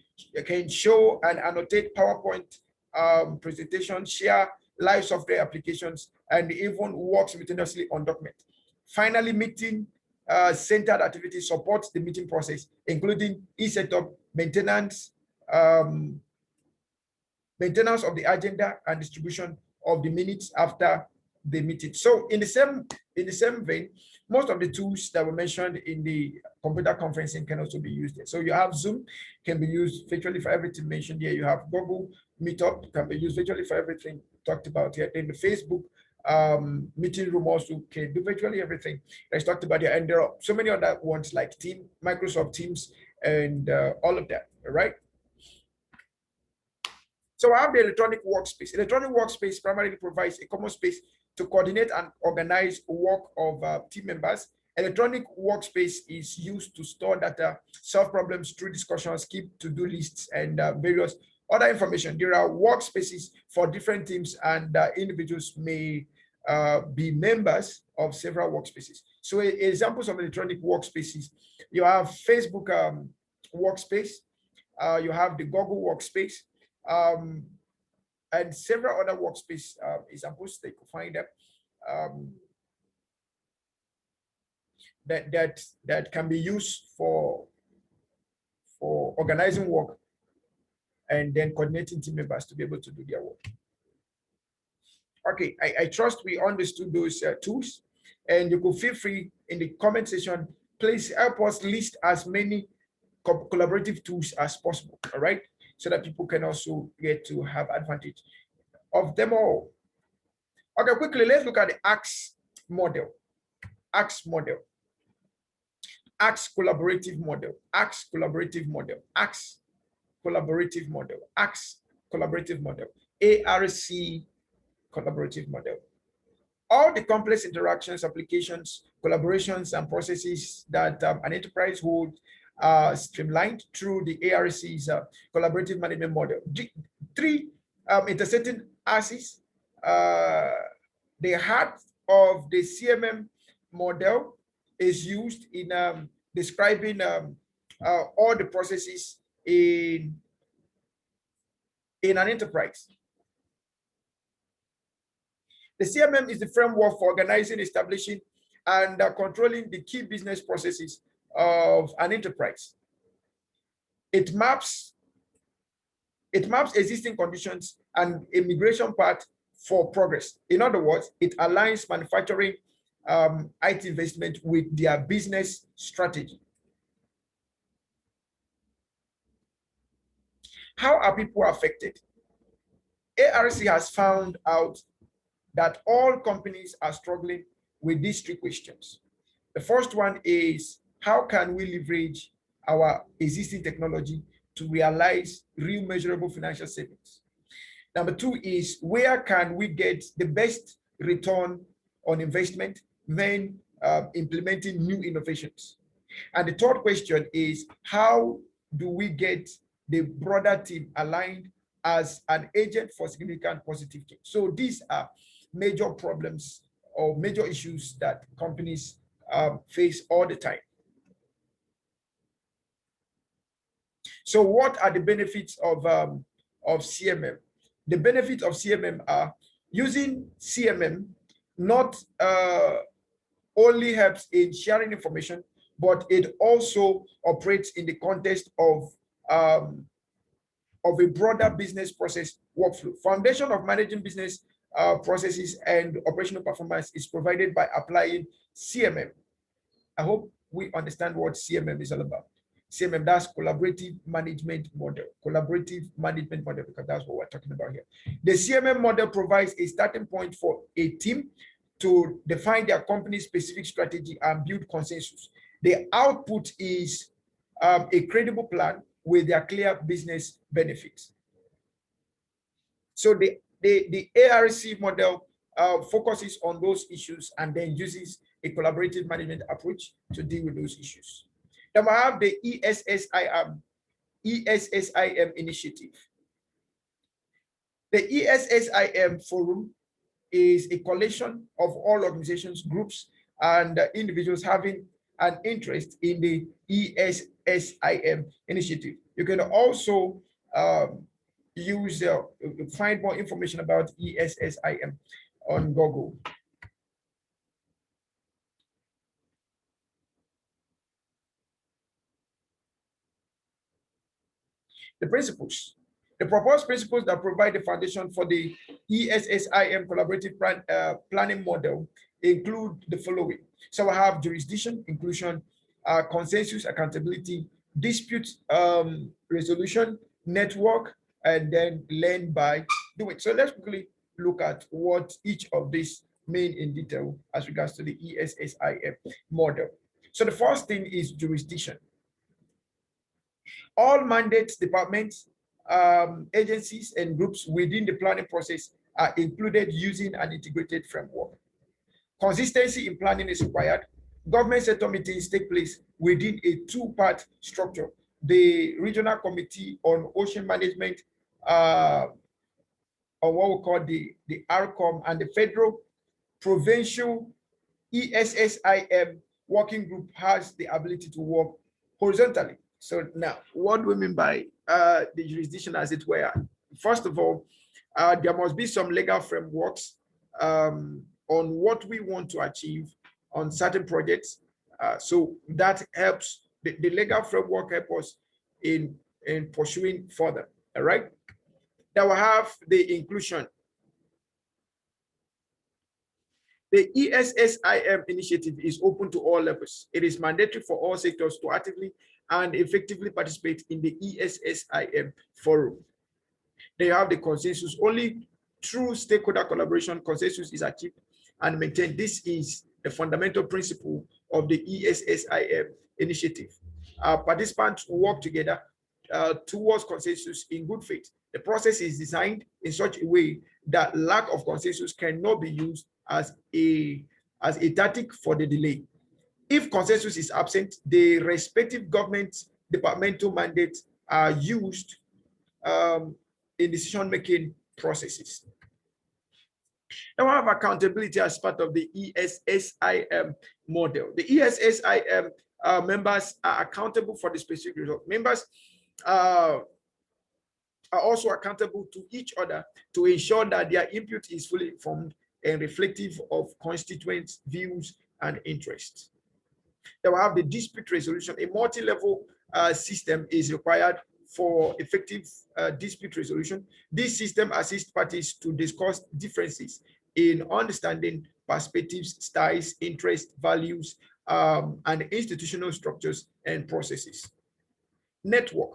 show and annotate PowerPoint presentations, share live software applications, and even work simultaneously on documents. Finally, meeting centered activities support the meeting process, including e-setup, maintenance of the agenda, and distribution of the minutes after the meeting. So in the same vein, most of the tools that were mentioned in the computer conferencing can also be used there. So you have Zoom, can be used virtually for everything mentioned here. You have Google Meetup, can be used virtually for everything talked about here. Then the Facebook meeting room also can do virtually everything that's talked about here. And there are so many other ones like Microsoft Teams, and all of that, all right? So I have the electronic workspace. Electronic workspace primarily provides a common space to coordinate and organize work of team members. Electronic workspace is used to store data, solve problems through discussions, keep to-do lists, and various other information. There are workspaces for different teams, and individuals may be members of several workspaces. So examples of electronic workspaces, you have Facebook workspace, you have the Google workspace, and several other workspace examples that you could find them that can be used for organizing work and then coordinating team members to be able to do their work. Okay, I trust we understood those tools, and you could feel free in the comment section, please help us list as many collaborative tools as possible, all right? So that people can also get to have advantage of them all. Okay, quickly, let's look at the ACTS model. ACTS model. ACTS collaborative model. ACTS collaborative model. ACTS collaborative model. ACTS collaborative model. ARC collaborative model. All the complex interactions, applications, collaborations, and processes that an enterprise holds streamlined through the ARC's collaborative management model. Three intersecting axes. The heart of the CMM model is used in describing all the processes in an enterprise. The CMM is the framework for organizing, establishing, and controlling the key business processes of an enterprise. It maps existing conditions and a migration path for progress. In other words, it aligns manufacturing IT investment with their business strategy. How are people affected? ARC has found out that all companies are struggling with these three questions. The first one is, how can we leverage our existing technology to realize real measurable financial savings? Number two is, where can we get the best return on investment when implementing new innovations? And the third question is, how do we get the broader team aligned as an agent for significant positive change? So these are major problems or major issues that companies face all the time. So what are the benefits of CMM? The benefits of CMM are using CMM not only helps in sharing information, but it also operates in the context of a broader business process workflow. Foundation of managing business processes and operational performance is provided by applying CMM. I hope we understand what CMM is all about. CMM, that's collaborative management model. Collaborative management model, because that's what we're talking about here. The CMM model provides a starting point for a team to define their company's specific strategy and build consensus. The output is a credible plan with their clear business benefits. So the ARC model focuses on those issues and then uses a collaborative management approach to deal with those issues. Then we have the ESSIM initiative. The ESSIM Forum is a collection of all organizations, groups, and individuals having an interest in the ESSIM initiative. You can also find more information about ESSIM on Google. The principles. The proposed principles that provide the foundation for the ESSIM collaborative planning model include the following. So I have jurisdiction, inclusion, consensus, accountability, dispute resolution, network, and then learn by doing. So let's quickly look at what each of these mean in detail as regards to the ESSIM model. So the first thing is jurisdiction. All mandates, departments, agencies, and groups within the planning process are included using an integrated framework. Consistency in planning is required. Government sector meetings take place within a two-part structure. The Regional Committee on Ocean Management, or what we call the RCOM, and the Federal Provincial ESSIM Working Group has the ability to work horizontally. So now, what do we mean by the jurisdiction, as it were? First of all, there must be some legal frameworks on what we want to achieve on certain projects. So that helps, the legal framework help us in pursuing further, all right? Then we have the inclusion. The ESSIM initiative is open to all levels. It is mandatory for all sectors to actively and effectively participate in the ESSIM Forum. They have the consensus. Only through stakeholder collaboration, consensus is achieved and maintained. This is the fundamental principle of the ESSIM initiative. Participants work together towards consensus in good faith. The process is designed in such a way that lack of consensus cannot be used as a tactic for the delay. If consensus is absent, the respective government departmental mandates are used in decision-making processes. Now, we have accountability as part of the ESSIM model. The ESSIM members are accountable for the specific result. Members are also accountable to each other to ensure that their input is fully informed and reflective of constituents' views and interests. Then we have the dispute resolution. A multi-level system is required for effective dispute resolution. This system assists parties to discuss differences in understanding perspectives, styles, interests, values, and institutional structures and processes. Network.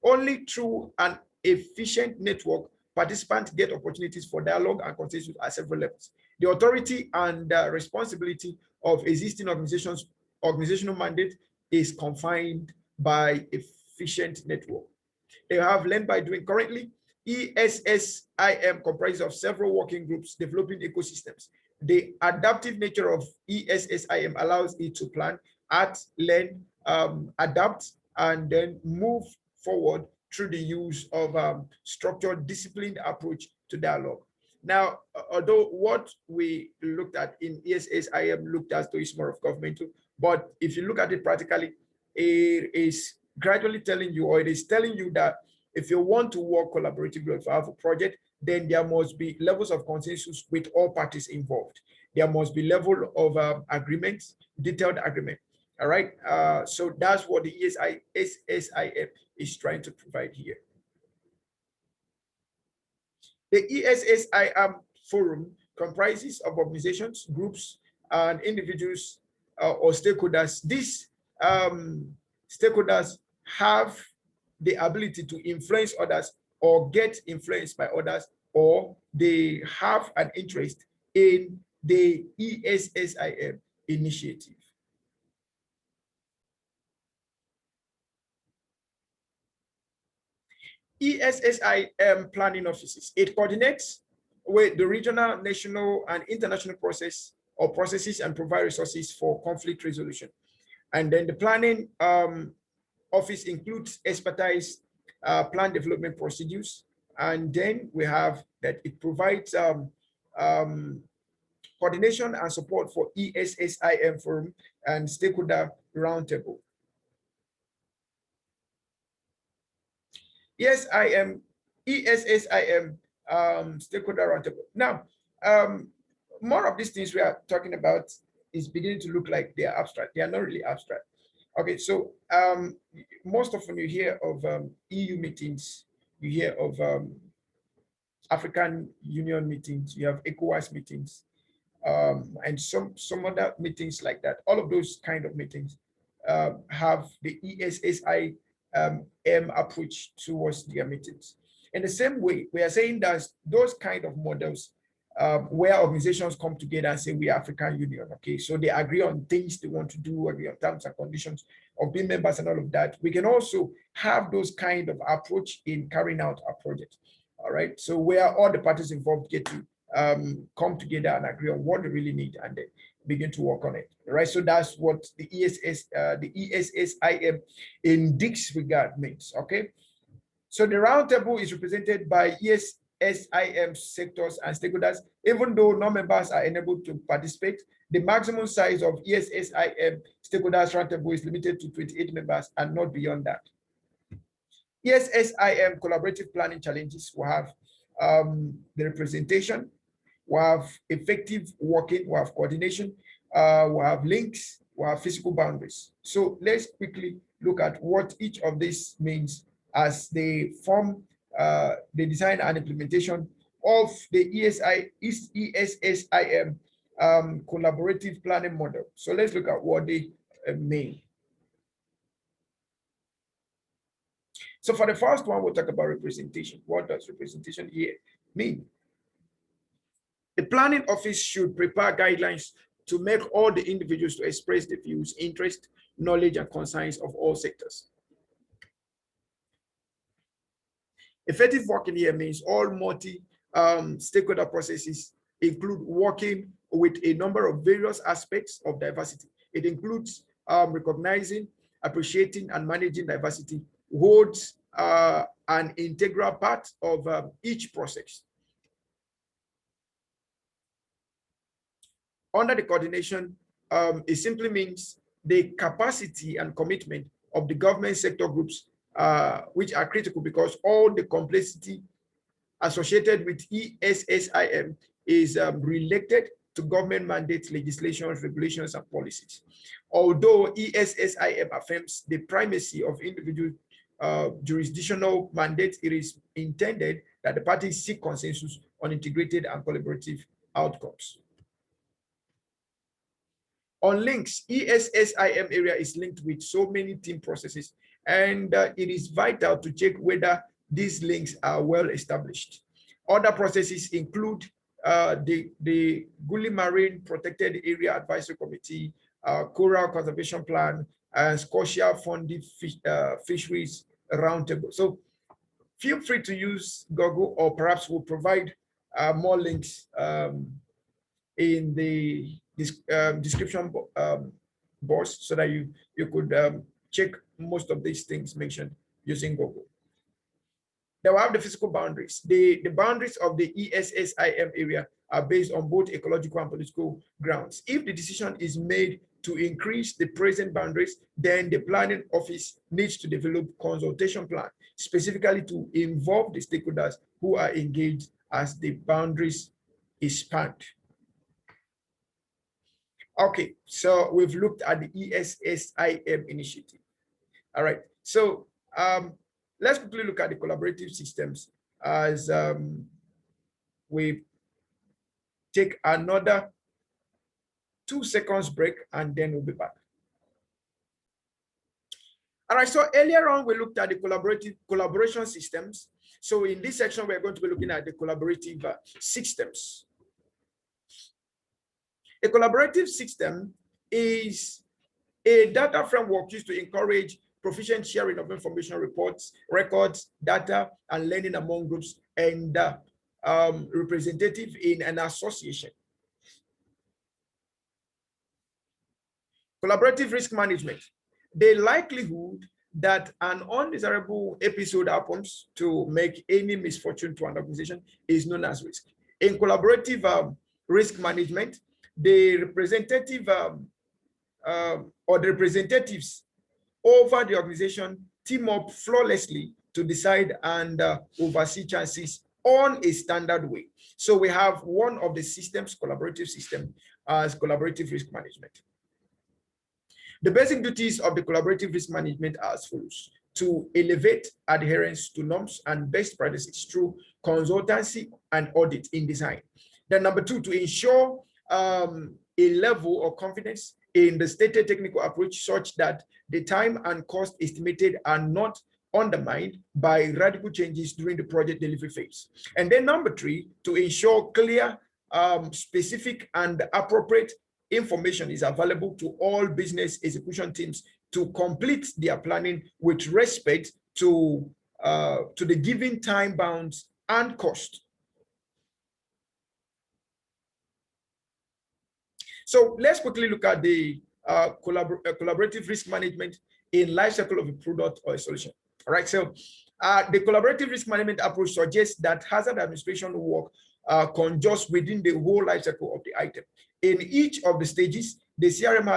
Only through an efficient network, participants get opportunities for dialogue and consensus at several levels. The authority and responsibility of existing organizational mandate is confined by efficient network. They have learned by doing. Currently, ESSIM comprises of several working groups developing ecosystems. The adaptive nature of ESSIM allows it to plan, act, learn, adapt, and then move forward through the use of structured, disciplined approach to dialogue. Now, although what we looked at in ESSIM looked as though it's more of governmental, but if you look at it practically, it is gradually telling you, or it is telling you that if you want to work collaboratively, if you have a project, then there must be levels of consensus with all parties involved. There must be level of agreements, detailed agreement. All right. So that's what the ESSIM is trying to provide here. The ESSIM Forum comprises of organizations, groups, and individuals or stakeholders. These stakeholders have the ability to influence others or get influenced by others, or they have an interest in the ESSIM initiative. ESSIM planning offices. It coordinates with the regional, national, and international processes and provide resources for conflict resolution. And then the planning office includes expertise, plan development procedures, And then we have that it provides coordination and support for ESSIM Forum and Stakeholder Roundtable. ESSIM Stakeholder Roundtable. Now, more of these things we are talking about is beginning to look like they are abstract. They are not really abstract. Okay, so most often you hear of EU meetings, you hear of African Union meetings, you have ECOWAS meetings, and some other meetings like that. All of those kind of meetings have the ESSIM approach towards their meetings. In the same way, we are saying that those kind of models where organizations come together and say we are African Union, okay, so they agree on things they want to do, agree on terms and conditions of being members and all of that. We can also have those kind of approach in carrying out our project. All right, so where all the parties involved get to come together and agree on what they really need and then begin to work on it. Right, so that's what the ESSIM in this regard means. Okay, so the roundtable is represented by ESSIM sectors and stakeholders. Even though non-members are enabled to participate, the maximum size of ESSIM stakeholders roundtable is limited to 28 members and not beyond that. ESSIM collaborative planning challenges will have the representation, we have effective working, we have coordination, we have links, we have physical boundaries. So let's quickly look at what each of these means as they form the design and implementation of the ESSIM collaborative planning model. So let's look at what they mean. So for the first one, we'll talk about representation. What does representation here mean? The planning office should prepare guidelines to make all the individuals to express the views, interest, knowledge, and concerns of all sectors. Effective working here means all multi-stakeholder processes include working with a number of various aspects of diversity. It includes recognizing, appreciating, and managing diversity, holds an integral part of each process. Under the coordination, it simply means the capacity and commitment of the government sector groups, which are critical because all the complexity associated with ESSIM is related to government mandates, legislations, regulations, and policies. Although ESSIM affirms the primacy of individual jurisdictional mandates, it is intended that the parties seek consensus on integrated and collaborative outcomes. On links, ESSIM area is linked with so many team processes, and it is vital to check whether these links are well established. Other processes include the Gully Marine Protected Area Advisory Committee, Coral Conservation Plan, and Scotia Funded Fisheries Roundtable. So feel free to use Google, or perhaps we'll provide more links in the description box so that you could check most of these things mentioned using Google. They will have the physical boundaries. The boundaries of the ESSIM area are based on both ecological and political grounds. If the decision is made to increase the present boundaries, then the planning office needs to develop consultation plan specifically to involve the stakeholders who are engaged as the boundaries expand. Okay, so we've looked at the ESSIM initiative. All right, so let's quickly look at the collaborative systems as we take another 2 seconds break and then we'll be back. All right, so earlier on we looked at the collaboration systems. So in this section, we're going to be looking at the collaborative systems. A collaborative system is a data framework used to encourage proficient sharing of information, records, data, and learning among groups and representative in an association. Collaborative risk management. The likelihood that an undesirable episode happens to make any misfortune to an organization is known as risk. In collaborative risk management, the representative or the representatives over the organization team up flawlessly to decide and oversee chances on a standard way. So we have one of the systems, collaborative system, as collaborative risk management. The basic duties of the collaborative risk management are as follows: to elevate adherence to norms and best practices through consultancy and audit in design. Then number two, to ensure a level of confidence in the stated technical approach such that the time and cost estimated are not undermined by radical changes during the project delivery phase. And then number three, to ensure clear, specific, and appropriate information is available to all business execution teams to complete their planning with respect to the given time bounds and cost. So let's quickly look at the collaborative risk management in life cycle of a product or a solution. All right, so the collaborative risk management approach suggests that hazard administration work conjures within the whole life cycle of the item. In each of the stages, the CRM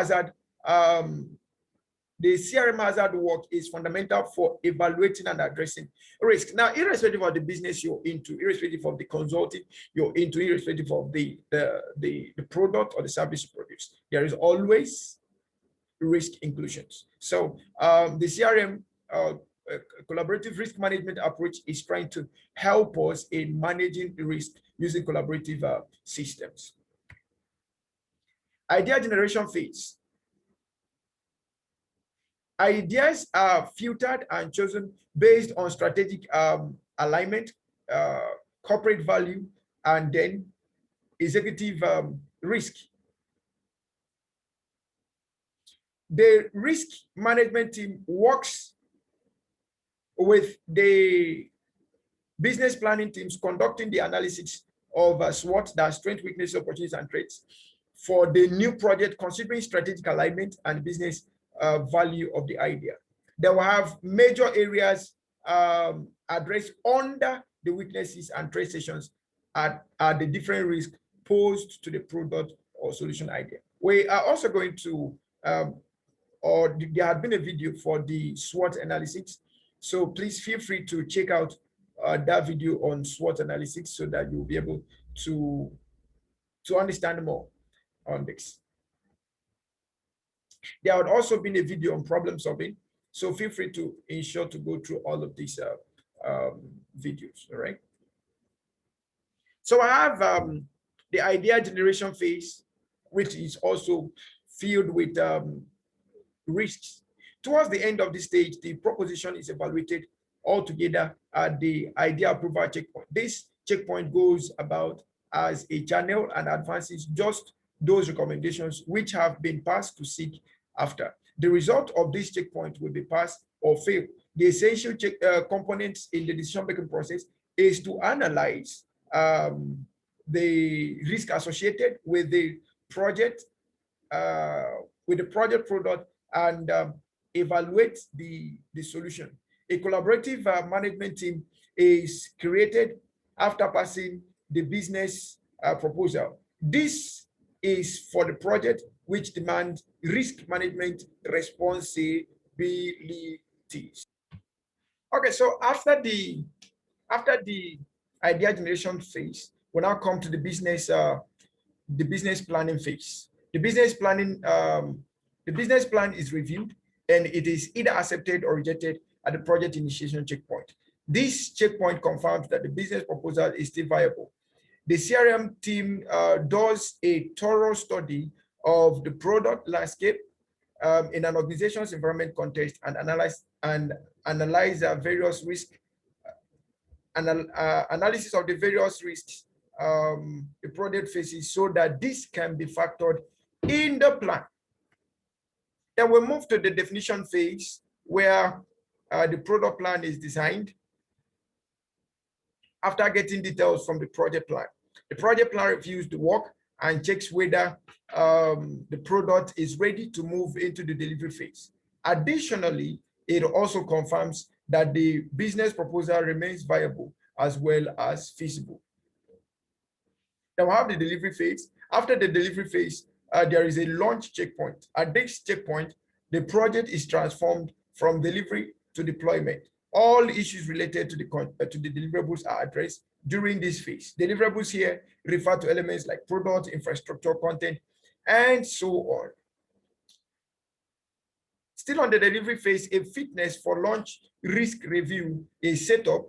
hazard work is fundamental for evaluating and addressing risk. Now, irrespective of the business you're into, irrespective of the consulting you're into, irrespective of the product or the service you produce, there is always risk inclusions. So the CRM collaborative risk management approach is trying to help us in managing the risk using collaborative systems. Idea generation phase. Ideas are filtered and chosen based on strategic alignment, corporate value, and then executive risk. The risk management team works with the business planning teams conducting the analysis of SWOT, that strength, weakness, opportunities, and threats, for the new project, considering strategic alignment and business value of the idea. They will have major areas addressed under the weaknesses and threat sessions at the different risks posed to the product or solution idea. We are also going to, or there had been a video for the SWOT analysis. So please feel free to check out that video on SWOT analysis so that you'll be able to understand more on this. There would also be a video on problem solving. So feel free to ensure to go through all of these videos, all right? So I have the idea generation phase, which is also filled with risks. Towards the end of this stage, the proposition is evaluated altogether at the idea approval checkpoint. This checkpoint goes about as a channel and advances just those recommendations which have been passed to seek after. The result of this checkpoint will be passed or fail. The essential components in the decision-making process is to analyze the risk associated with the project, product, and evaluate the solution. A collaborative management team is created after passing the business proposal. This is for the project which demands risk management responsibilities. Okay, so after the idea generation phase, we now come to the business planning phase. The business plan is reviewed, and it is either accepted or rejected at the project initiation checkpoint. This checkpoint confirms that the business proposal is still viable. The CRM team does a thorough study of the product landscape in an organization's environment context and analyze various risk analysis of the various risks the product faces, so that this can be factored in the plan. Then we move to the definition phase, where the product plan is designed after getting details from the project plan. The project plan reviews the work and checks whether the product is ready to move into the delivery phase. Additionally, It also confirms that the business proposal remains viable as well as feasible. Then we have the delivery phase. After the delivery phase, there is a launch checkpoint. At this checkpoint, the project is transformed from delivery to deployment. All issues related to the deliverables are addressed during this phase. Deliverables here refer to elements like product, infrastructure, content, and so on. Still on the delivery phase, a fitness for launch risk review is set up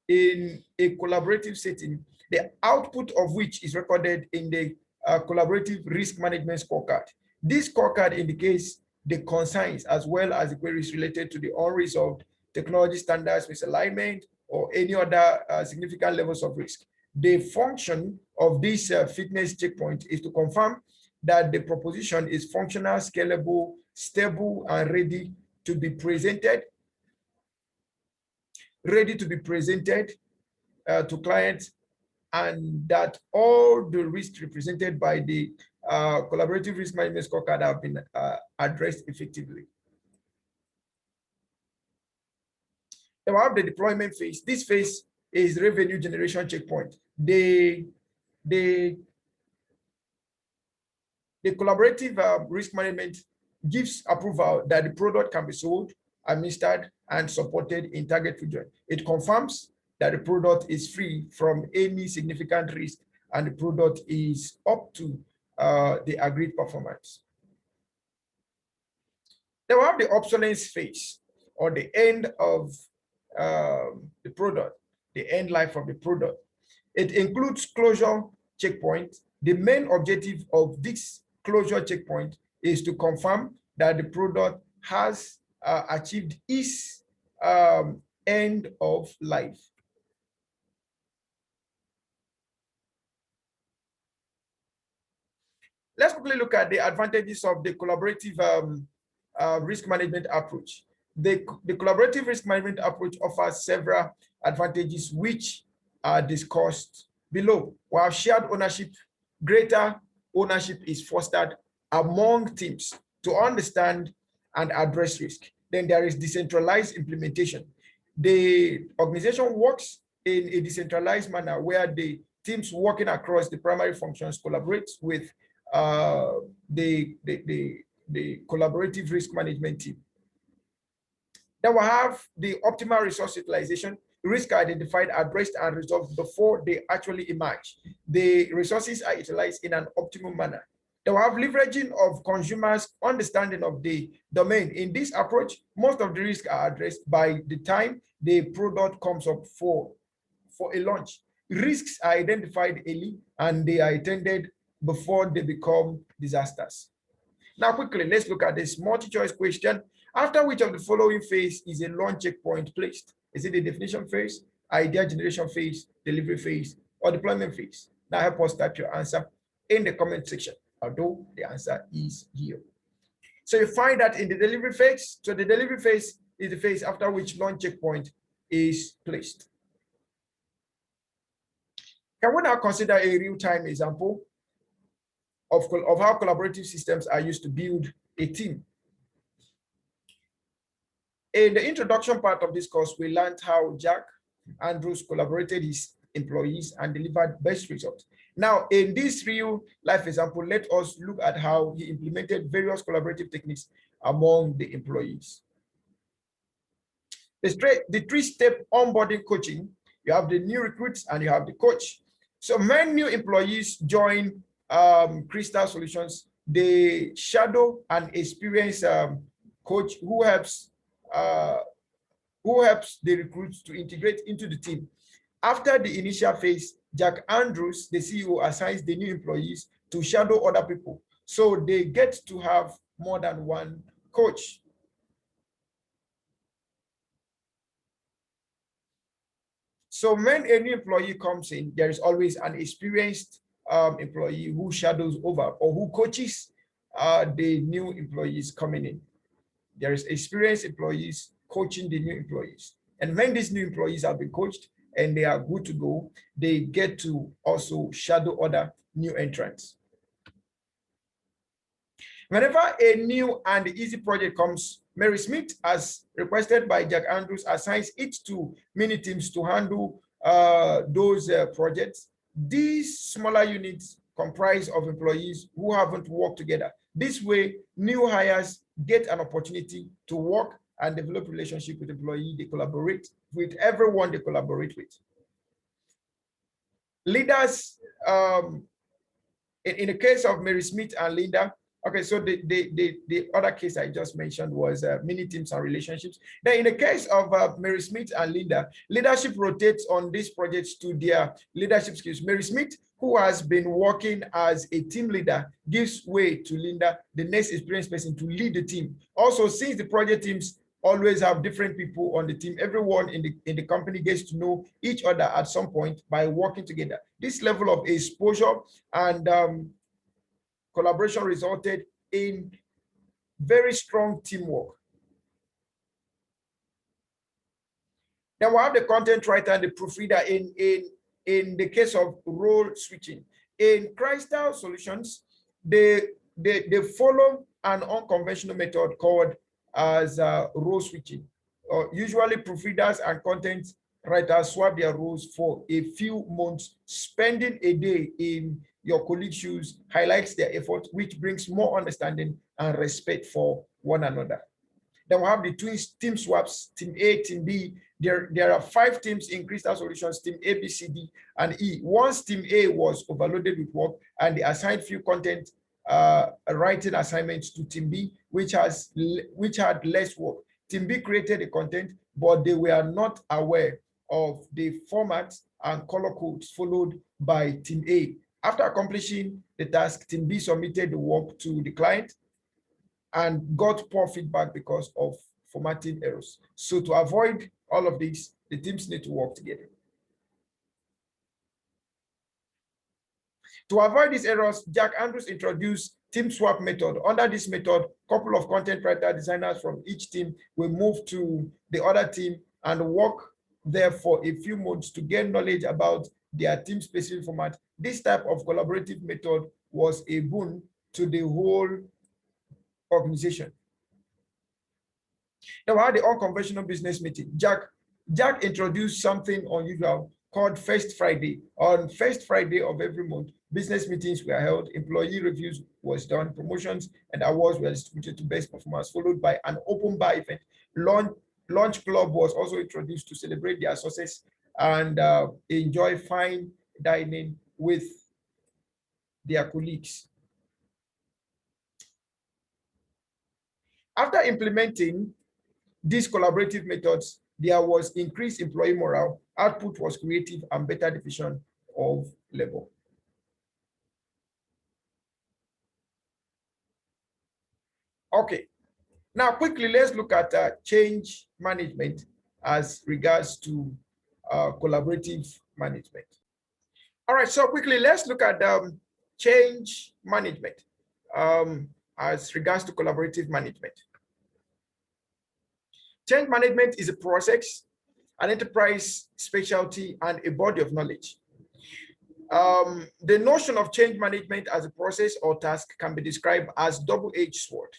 in a collaborative setting, the output of which is recorded in the collaborative risk management scorecard. This scorecard indicates the concerns as well as the queries related to the unresolved technology standards, misalignment, or any other significant levels of risk. The function of this fitness checkpoint is to confirm that the proposition is functional, scalable, stable, and ready to be presented to clients, and that all the risks represented by the collaborative risk management scorecard have been addressed effectively. Then we have the deployment phase. This phase is revenue generation checkpoint. The collaborative risk management gives approval that the product can be sold, administered, and supported in target region. It confirms that the product is free from any significant risk and the product is up to the agreed performance. Then we have the obsolescence phase, or the end of the product, the end life of the product. It includes closure checkpoint. The main objective of this closure checkpoint is to confirm that the product has achieved its end of life. Let's quickly look at the advantages of the collaborative risk management approach. The collaborative risk management approach offers several advantages which are discussed below. We have shared ownership. Greater ownership is fostered among teams to understand and address risk. Then there is decentralized implementation. The organization works in a decentralized manner where the teams working across the primary functions collaborate with the collaborative risk management team. Then we have the optimal resource utilization. Risk identified, addressed, and resolved before they actually emerge. The resources are utilized in an optimal manner. Then we have leveraging of consumers' understanding of the domain. In this approach, most of the risks are addressed by the time the product comes up for a launch. Risks are identified early and they are attended before they become disasters. Now, quickly, let's look at this multi-choice question. After which of the following phase is a launch checkpoint placed? Is it the definition phase, idea generation phase, delivery phase, or deployment phase? Now, help us type your answer in the comment section, although the answer is here. So you find that in the delivery phase, so the delivery phase is the phase after which launch checkpoint is placed. Can we now consider a real-time example of how collaborative systems are used to build a team? In the introduction part of this course, we learned how Jack Andrews collaborated his employees and delivered best results. Now, in this real life example, let us look at how he implemented various collaborative techniques among the employees. The three-step onboarding coaching, you have the new recruits and you have the coach. So many new employees join Crystal Solutions. They shadow an experienced coach who helps the recruits to integrate into the team. After the initial phase, Jack Andrews, the CEO, assigns the new employees to shadow other people. So they get to have more than one coach. So when a new employee comes in, there is always an experienced employee who shadows over or who coaches the new employees coming in. There is experienced employees coaching the new employees. And when these new employees have been coached and they are good to go, they get to also shadow other new entrants. Whenever a new and easy project comes Mary Smith, as requested by Jack Andrews, assigns each to mini teams to handle those projects. These smaller units comprise of employees who haven't worked together. This way, new hires get an opportunity to work and develop relationship with employees they collaborate with, everyone they collaborate with. Leaders, in the case of Mary Smith and Linda, okay, so the other case I just mentioned was mini teams and relationships. Then in the case of Mary Smith and Linda, leadership rotates on these projects to their leadership skills. Mary Smith, who has been working as a team leader, gives way to Linda, the next experienced person, to lead the team. Also, since the project teams always have different people on the team, everyone in the company gets to know each other at some point by working together. This level of exposure and collaboration resulted in very strong teamwork. Then we have the content writer and the proofreader in the case of role switching. In Crystal Solutions, they follow an unconventional method called as role switching. Usually proofreaders and content writers swap their roles for a few months. Spending a day in your colleague's shoes highlights their effort, which brings more understanding and respect for one another. Then we have the team swaps, team A, team B. There are 5 teams in Crystal Solutions, team A, B, C, D, and E. Once team A was overloaded with work and they assigned few content writing assignments to team B, which had less work. Team B created the content, but they were not aware of the format and color codes followed by team A. After accomplishing the task, team B submitted the work to the client and got poor feedback because of formatting errors. So to avoid all of this, the teams need to work together. To avoid these errors, Jack Andrews introduced team swap method. Under this method, a couple of content writer designers from each team will move to the other team and work there for a few months to gain knowledge about their team specific format. This type of collaborative method was a boon to the whole organization. Now, we had the unconventional business meeting. Jack introduced something unusual called First Friday. On first Friday of every month, business meetings were held, employee reviews was done, promotions and awards were distributed to best performers, followed by an open bar event. Lunch club was also introduced to celebrate their success and enjoy fine dining with their colleagues. After implementing these collaborative methods, there was increased employee morale, output was creative, and better division of labor. Okay, now quickly, let's look at change management as regards to collaborative management. All right, so quickly, let's look at change management as regards to collaborative management. Change management is a process, an enterprise specialty, and a body of knowledge. The notion of change management as a process or task can be described as double-edged sword.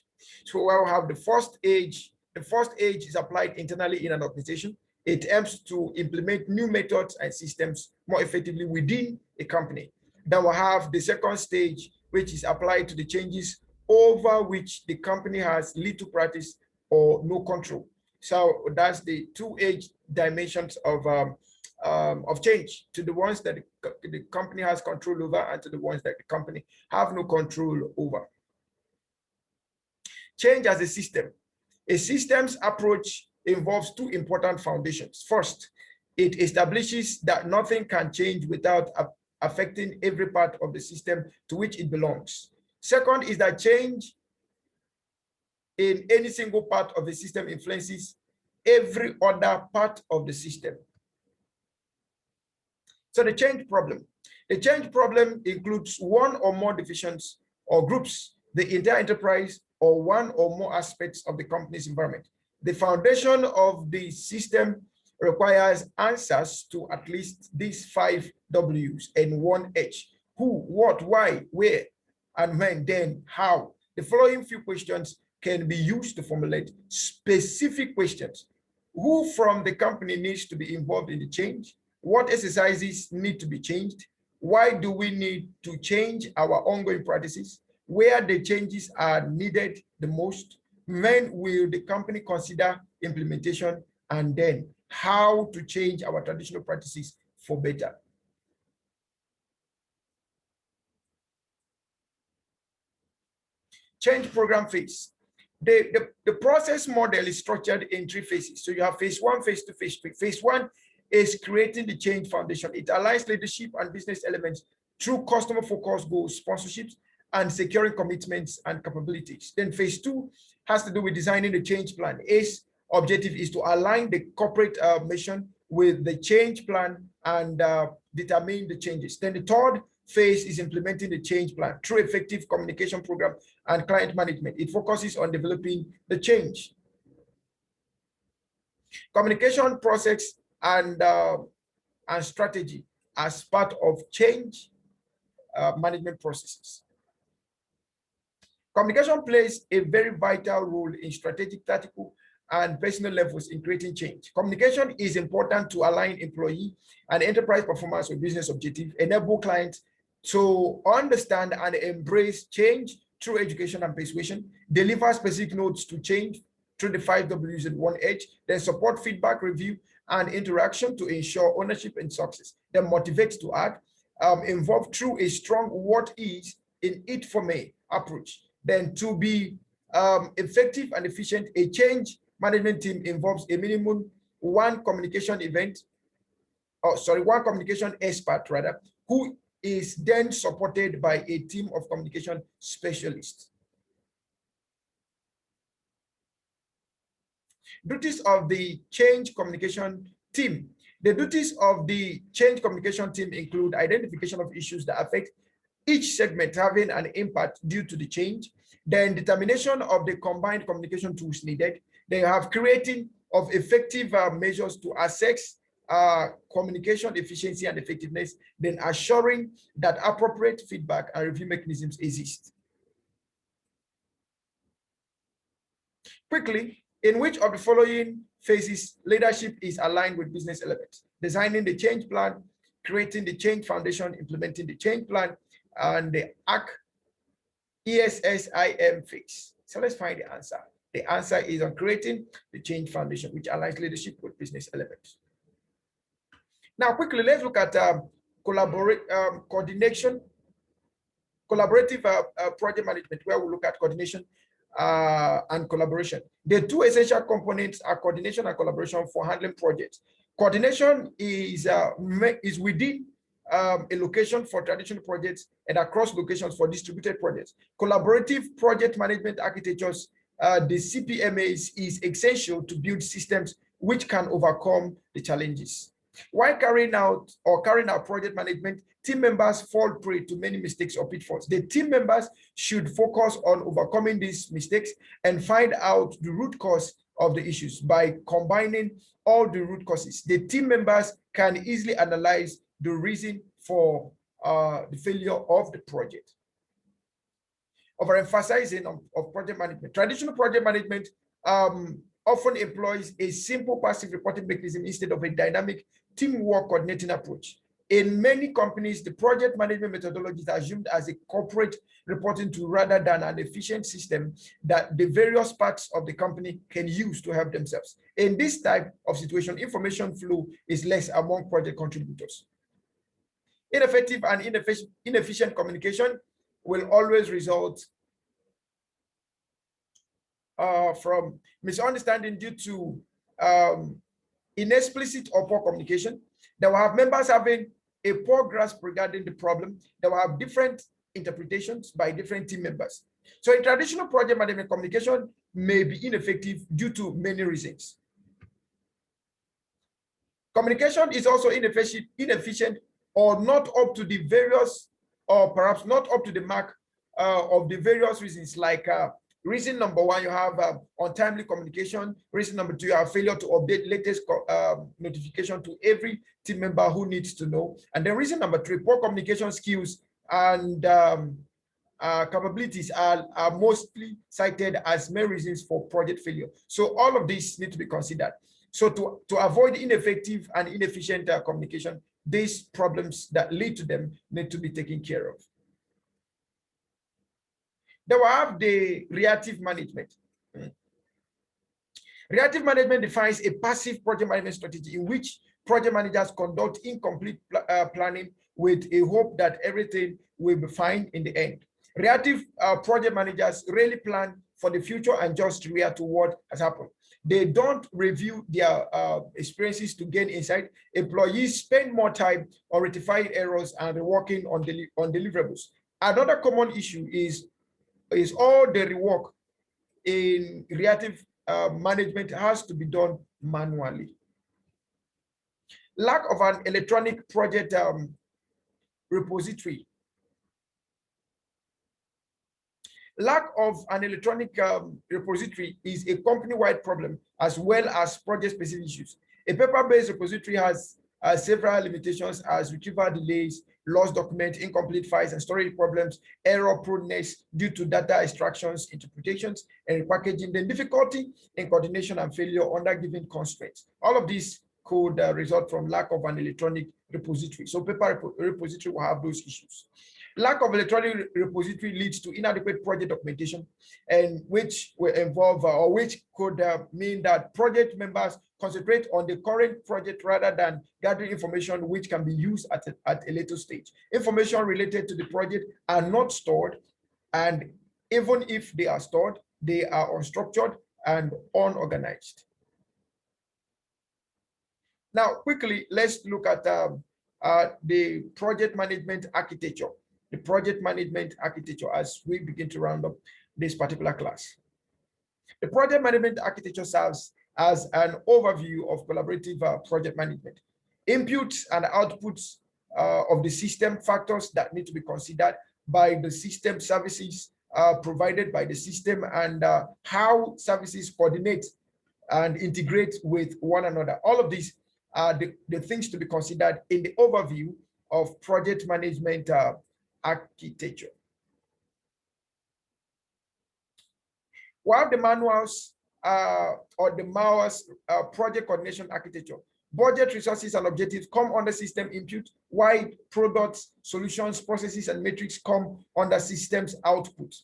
So we'll have the first edge. The first edge is applied internally in an organization. It aims to implement new methods and systems more effectively within a company. Then we'll have the second stage, which is applied to the changes over which the company has little practice or no control. So that's the two-edged dimensions of change, to the ones that the company has control over and to the ones that the company have no control over. Change as a system. A systems approach involves 2 important foundations. First, it establishes that nothing can change without affecting every part of the system to which it belongs. Second is that change in any single part of the system influences every other part of the system. So the change problem. The change problem includes one or more divisions or groups, the entire enterprise, or one or more aspects of the company's environment. The foundation of the system requires answers to at least these 5 W's and 1 H. Who, what, why, where, and when, then, how. The following few questions can be used to formulate specific questions. Who from the company needs to be involved in the change? What exercises need to be changed? Why do we need to change our ongoing practices? Where the changes are needed the most? When will the company consider implementation? And then how to change our traditional practices for better. Change program phase. The process model is structured in 3 phases. So you have phase 1, phase 2, phase 3. Phase 1 is creating the change foundation. It aligns leadership and business elements through customer-focused goals, sponsorships, and securing commitments and capabilities. Then phase 2 has to do with designing the change plan. Its objective is to align the corporate mission with the change plan and determine the changes. Then the third phase is implementing the change plan through effective communication program and client management. It focuses on developing the change. Communication process and strategy as part of change management processes. Communication plays a very vital role in strategic, tactical, and personal levels in creating change. Communication is important to align employee and enterprise performance with business objectives, enable clients to understand and embrace change through education and persuasion, deliver specific notes to change through the 5 W's and 1H, then support feedback, review, and interaction to ensure ownership and success, then motivate to act, involve through a strong what is in it for me approach. Then to be effective and efficient, a change management team involves a minimum one communication expert rather, who is then supported by a team of communication specialists. Duties of the change communication team. The duties of the change communication team include identification of issues that affect each segment having an impact due to the change, then determination of the combined communication tools needed. They have creating of effective measures to assess communication efficiency and effectiveness, then assuring that appropriate feedback and review mechanisms exist. Quickly, in which of the following phases leadership is aligned with business elements? Designing the change plan, creating the change foundation, implementing the change plan, and the ESSIM phase. So let's find the answer. The answer is on creating the change foundation, which aligns leadership with business elements. Now, quickly, let's look at coordination, collaborative project management, where we look at coordination and collaboration. The 2 essential components are coordination and collaboration for handling projects. Coordination is within a location for traditional projects and across locations for distributed projects. Collaborative project management architectures, the CPMA is essential to build systems which can overcome the challenges. While carrying out project management, team members fall prey to many mistakes or pitfalls. The team members should focus on overcoming these mistakes and find out the root cause of the issues. By combining all the root causes, the team members can easily analyze the reason for the failure of the project. Overemphasizing of project management. Traditional project management often employs a simple passive reporting mechanism instead of a dynamic teamwork coordinating approach. In many companies, the project management methodology is assumed as a corporate reporting tool rather than an efficient system that the various parts of the company can use to help themselves. In this type of situation, information flow is less among project contributors. Ineffective and inefficient communication will always result from misunderstanding due to inexplicit or poor communication. They will have members having a poor grasp regarding the problem. They will have different interpretations by different team members. So in traditional project management, communication may be ineffective due to many reasons. Communication is also inefficient or not up to the various, or perhaps not up to the mark of the various reasons, like reason number 1, you have untimely communication. Reason number 2, you have failure to update latest notification to every team member who needs to know. And then reason number 3, poor communication skills and capabilities are mostly cited as main reasons for project failure. So all of these need to be considered. So to avoid ineffective and inefficient communication, these problems that lead to them need to be taken care of. Then we have the reactive management. Reactive management defines a passive project management strategy in which project managers conduct incomplete planning with a hope that everything will be fine in the end. Reactive project managers rarely plan for the future and just react to what has happened. They don't review their experiences to gain insight. Employees spend more time on rectifying errors and working on deliverables. Another common issue is all the rework in reactive management has to be done manually. Lack of an electronic project repository. Lack of an electronic repository is a company-wide problem as well as project-specific issues. A paper-based repository has several limitations as retrieval delays, lost documents, incomplete files, and storage problems, error proneness due to data extractions, interpretations, and repackaging, then difficulty in coordination and failure under given constraints. All of these could result from lack of an electronic repository. So paper repository will have those issues. Lack of electronic repository leads to inadequate project documentation, and which will involve or which could mean that project members concentrate on the current project rather than gathering information which can be used at a later stage. Information related to the project are not stored, and even if they are stored, they are unstructured and unorganized. Now, quickly, let's look at the project management architecture. The project management architecture as we begin to round up this particular class. The project management architecture serves as an overview of collaborative project management. Inputs and outputs of the system, factors that need to be considered by the system, services provided by the system, and how services coordinate and integrate with one another. All of these are the things to be considered in the overview of project management architecture. We have the manuals or the MAWA's project coordination architecture. Budget, resources, and objectives come under system input, while products, solutions, processes, and metrics come under systems output.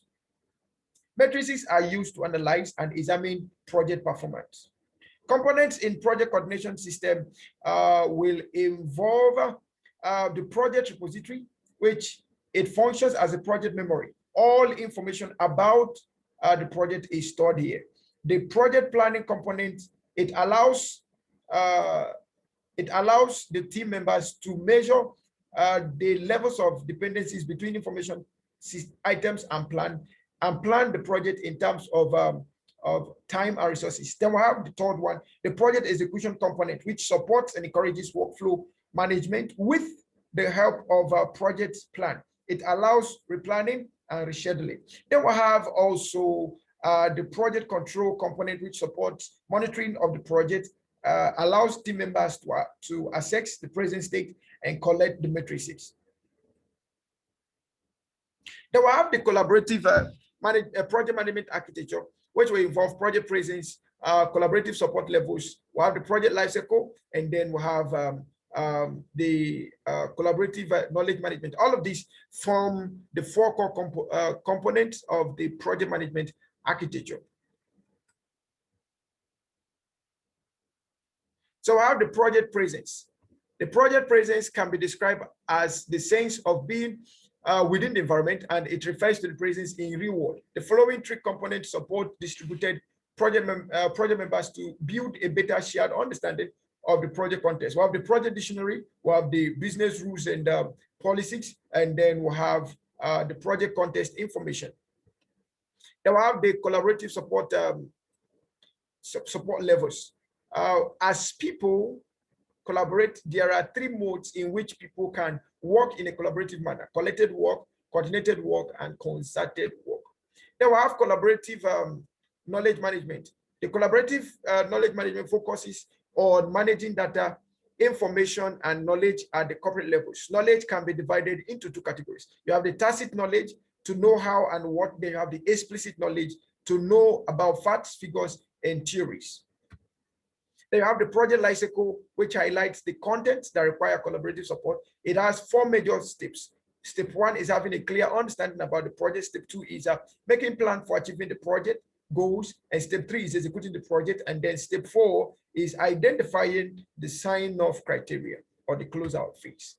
Matrices are used to analyze and examine project performance. Components in project coordination system will involve the project repository, which it functions as a project memory. All information about the project is stored here. The project planning component, it allows the team members to measure the levels of dependencies between information items and plan the project in terms of time and resources. Then we have the third one, the project execution component, which supports and encourages workflow management with the help of a project plan. It allows replanning and rescheduling. Then we have also the project control component, which supports monitoring of the project, allows team members to assess the present state and collect the matrices. Then we have the collaborative project management architecture, which will involve project presence, collaborative support levels. We have the project lifecycle, and then we have the collaborative knowledge management. All of these form the four core components of the project management architecture. So I have the project presence. The project presence can be described as the sense of being within the environment, and it refers to the presence in real world. The following three components support distributed project members to build a better shared understanding of the project context. We have the project dictionary, we have the business rules and policies, and then we have the project context information. Then we have the collaborative support support levels. As people collaborate, there are three modes in which people can work in a collaborative manner: collected work, coordinated work, and concerted work. Then we have collaborative knowledge management. The collaborative knowledge management focuses on managing data, information, and knowledge at the corporate levels. Knowledge can be divided into two categories. You have the tacit knowledge to know how and what. They have the explicit knowledge to know about facts, figures, and theories. Then you have the project lifecycle, which highlights the contents that require collaborative support. It has 4 major steps. Step 1 is having a clear understanding about the project. Step 2 is making plan for achieving the project goals. And step 3 is executing the project. And then step 4 is identifying the sign-off criteria or the closeout phase.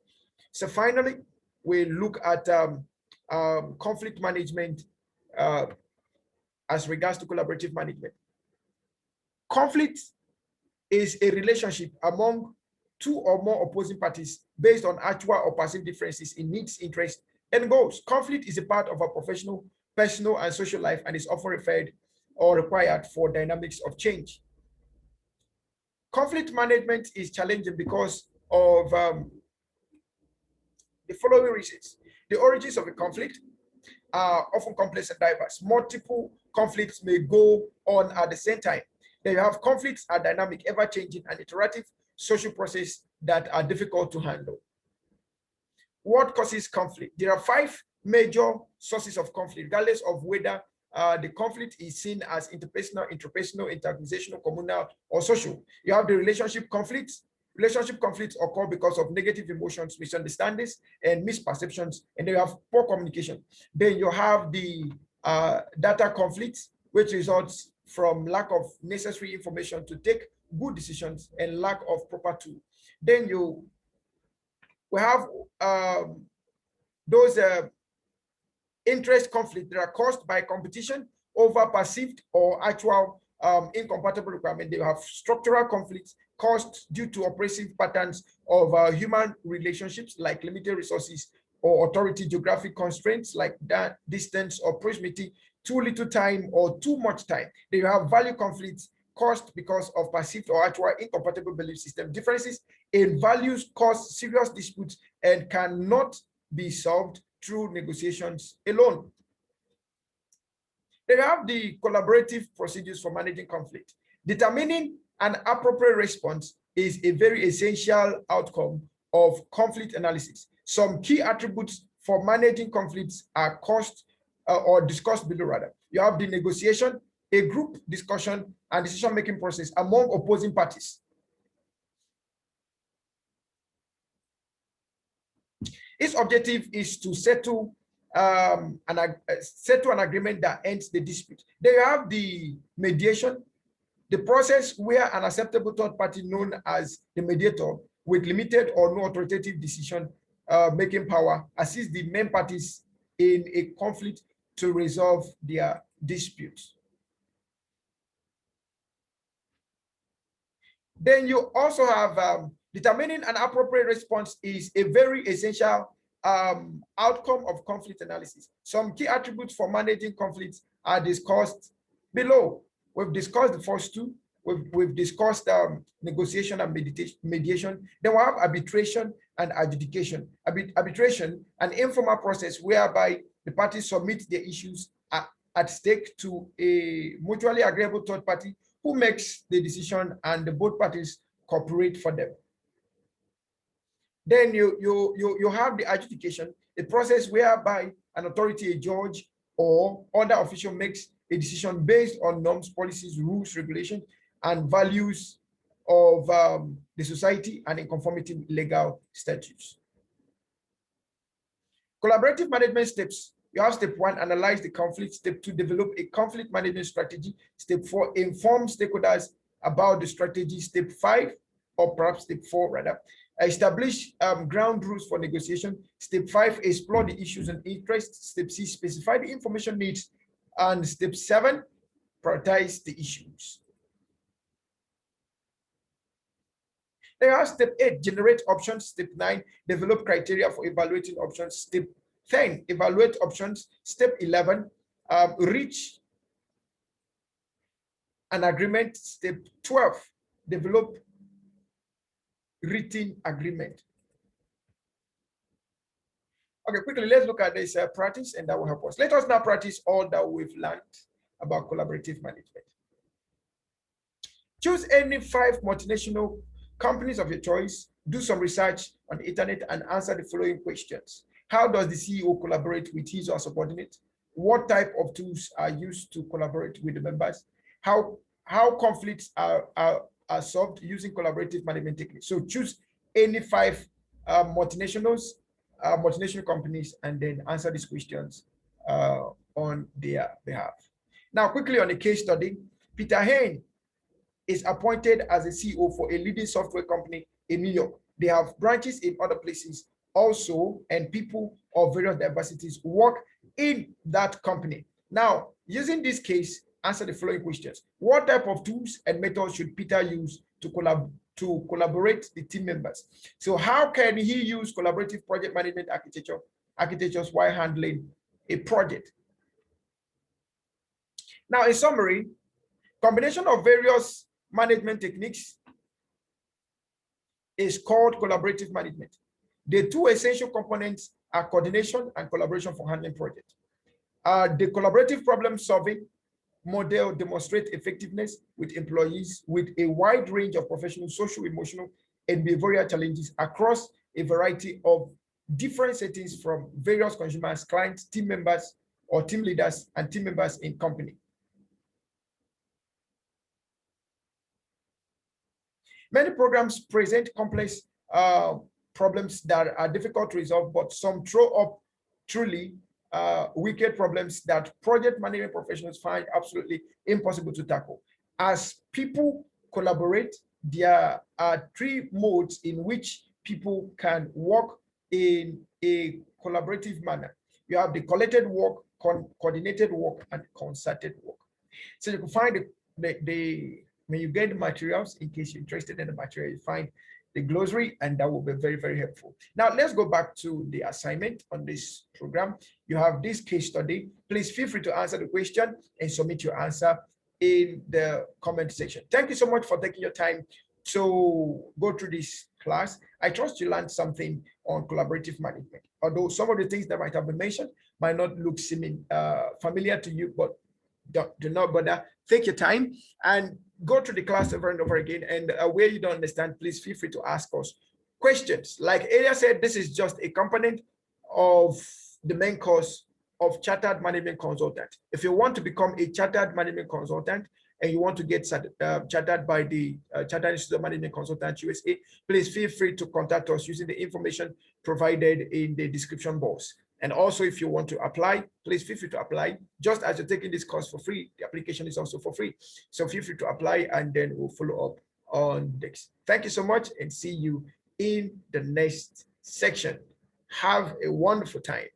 So finally, we look at conflict management as regards to collaborative management. Conflict is a relationship among 2 or more opposing parties based on actual or perceived differences in needs, interests, and goals. Conflict is a part of our professional, personal, and social life and is often referred or required for dynamics of change. Conflict management is challenging because of the following reasons. The origins of a conflict are often complex and diverse. Multiple conflicts may go on at the same time. Then you have conflicts are dynamic, ever-changing, and iterative social processes that are difficult to handle. What causes conflict? There are 5 major sources of conflict, regardless of whether the conflict is seen as interpersonal, intrapersonal, interorganizational, communal, or social. You have the relationship conflicts. Relationship conflicts occur because of negative emotions, misunderstandings, and misperceptions, and then you have poor communication. Then you have the data conflicts, which results from lack of necessary information to take good decisions and lack of proper tools. Then we have those interest conflicts that are caused by competition over perceived or actual incompatible requirements. They have structural conflicts caused due to oppressive patterns of human relationships like limited resources or authority, geographic constraints like that, distance or proximity, too little time or too much time. They have value conflicts caused because of perceived or actual incompatible belief system. Differences in values cause serious disputes and cannot be solved through negotiations alone. They have the collaborative procedures for managing conflict. Determining an appropriate response is a very essential outcome of conflict analysis. Some key attributes for managing conflicts are or discussed below rather. You have the negotiation, a group discussion and decision-making process among opposing parties. Its objective is to settle an agreement that ends the dispute. Then you have the mediation, the process where an acceptable third party known as the mediator with limited or no authoritative decision making power assists the main parties in a conflict to resolve their disputes. Then you also have determining an appropriate response is a very essential outcome of conflict analysis. Some key attributes for managing conflicts are discussed below. We've discussed the first 2. We've discussed negotiation and mediation. Then we have arbitration and adjudication. Arbitration, an informal process whereby the parties submit their issues at stake to a mutually agreeable third party who makes the decision and the both parties cooperate for them. Then you have the adjudication, a process whereby an authority, a judge, or other official makes a decision based on norms, policies, rules, regulations, and values of the society and in conformity with legal statutes. Collaborative management steps. You have step 1, analyze the conflict. Step 2, develop a conflict management strategy. Step 4, inform stakeholders about the strategy. Step 5, or perhaps step 4 rather, establish ground rules for negotiation. Step 5, explore the issues and interests. Step 6, specify the information needs. And step 7, prioritize the issues. They have step 8, generate options. Step 9, develop criteria for evaluating options. Step 10, evaluate options. Step 11, reach an agreement. Step 12, develop written agreement. Okay, quickly, let's look at this practice, and that will help us. Let us now practice all that we've learned about collaborative management. Choose any 5 multinational companies of your choice, do some research on the internet, and answer the following questions. How does the CEO collaborate with his or subordinates? What type of tools are used to collaborate with the members? How conflicts are solved using collaborative management techniques. So choose any 5 multinational companies and then answer these questions on their behalf. Now, quickly on the case study, Peter Hain is appointed as a CEO for a leading software company in New York. They have branches in other places also, and people of various diversities work in that company. Now, using this case, answer the following questions. What type of tools and methods should Peter use to collaborate the team members? So how can he use collaborative project management architectures while handling a project? Now, in summary, combination of various management techniques is called collaborative management. The 2 essential components are coordination and collaboration for handling projects. The collaborative problem solving model demonstrates effectiveness with employees with a wide range of professional, social, emotional, and behavioral challenges across a variety of different settings from various consumers, clients, team members, or team leaders, and team members in company. Many programs present complex problems that are difficult to resolve, but some throw up truly wicked problems that project management professionals find absolutely impossible to tackle. As people collaborate, there are 3 modes in which people can work in a collaborative manner. You have the collected work, coordinated work, and concerted work. So you can find when you get the materials, in case you're interested in the material, you find the glossary, and that will be very, very helpful. Now, let's go back to the assignment on this program. You have this case study. Please feel free to answer the question and submit your answer in the comment section. Thank you so much for taking your time to go through this class. I trust you learned something on collaborative management, although some of the things that might have been mentioned might not look familiar to you, but do not bother. Take your time and go through the class over and over again. And where you don't understand, please feel free to ask us questions. Like Elia said, this is just a component of the main course of Chartered Management Consultant. If you want to become a Chartered Management Consultant and you want to get chartered by the Chartered Institute of Management Consultants USA, please feel free to contact us using the information provided in the description box. And also, if you want to apply, please feel free to apply. Just as you're taking this course for free, the application is also for free. So feel free to apply, and then we'll follow up on this. Thank you so much, and see you in the next section. Have a wonderful time.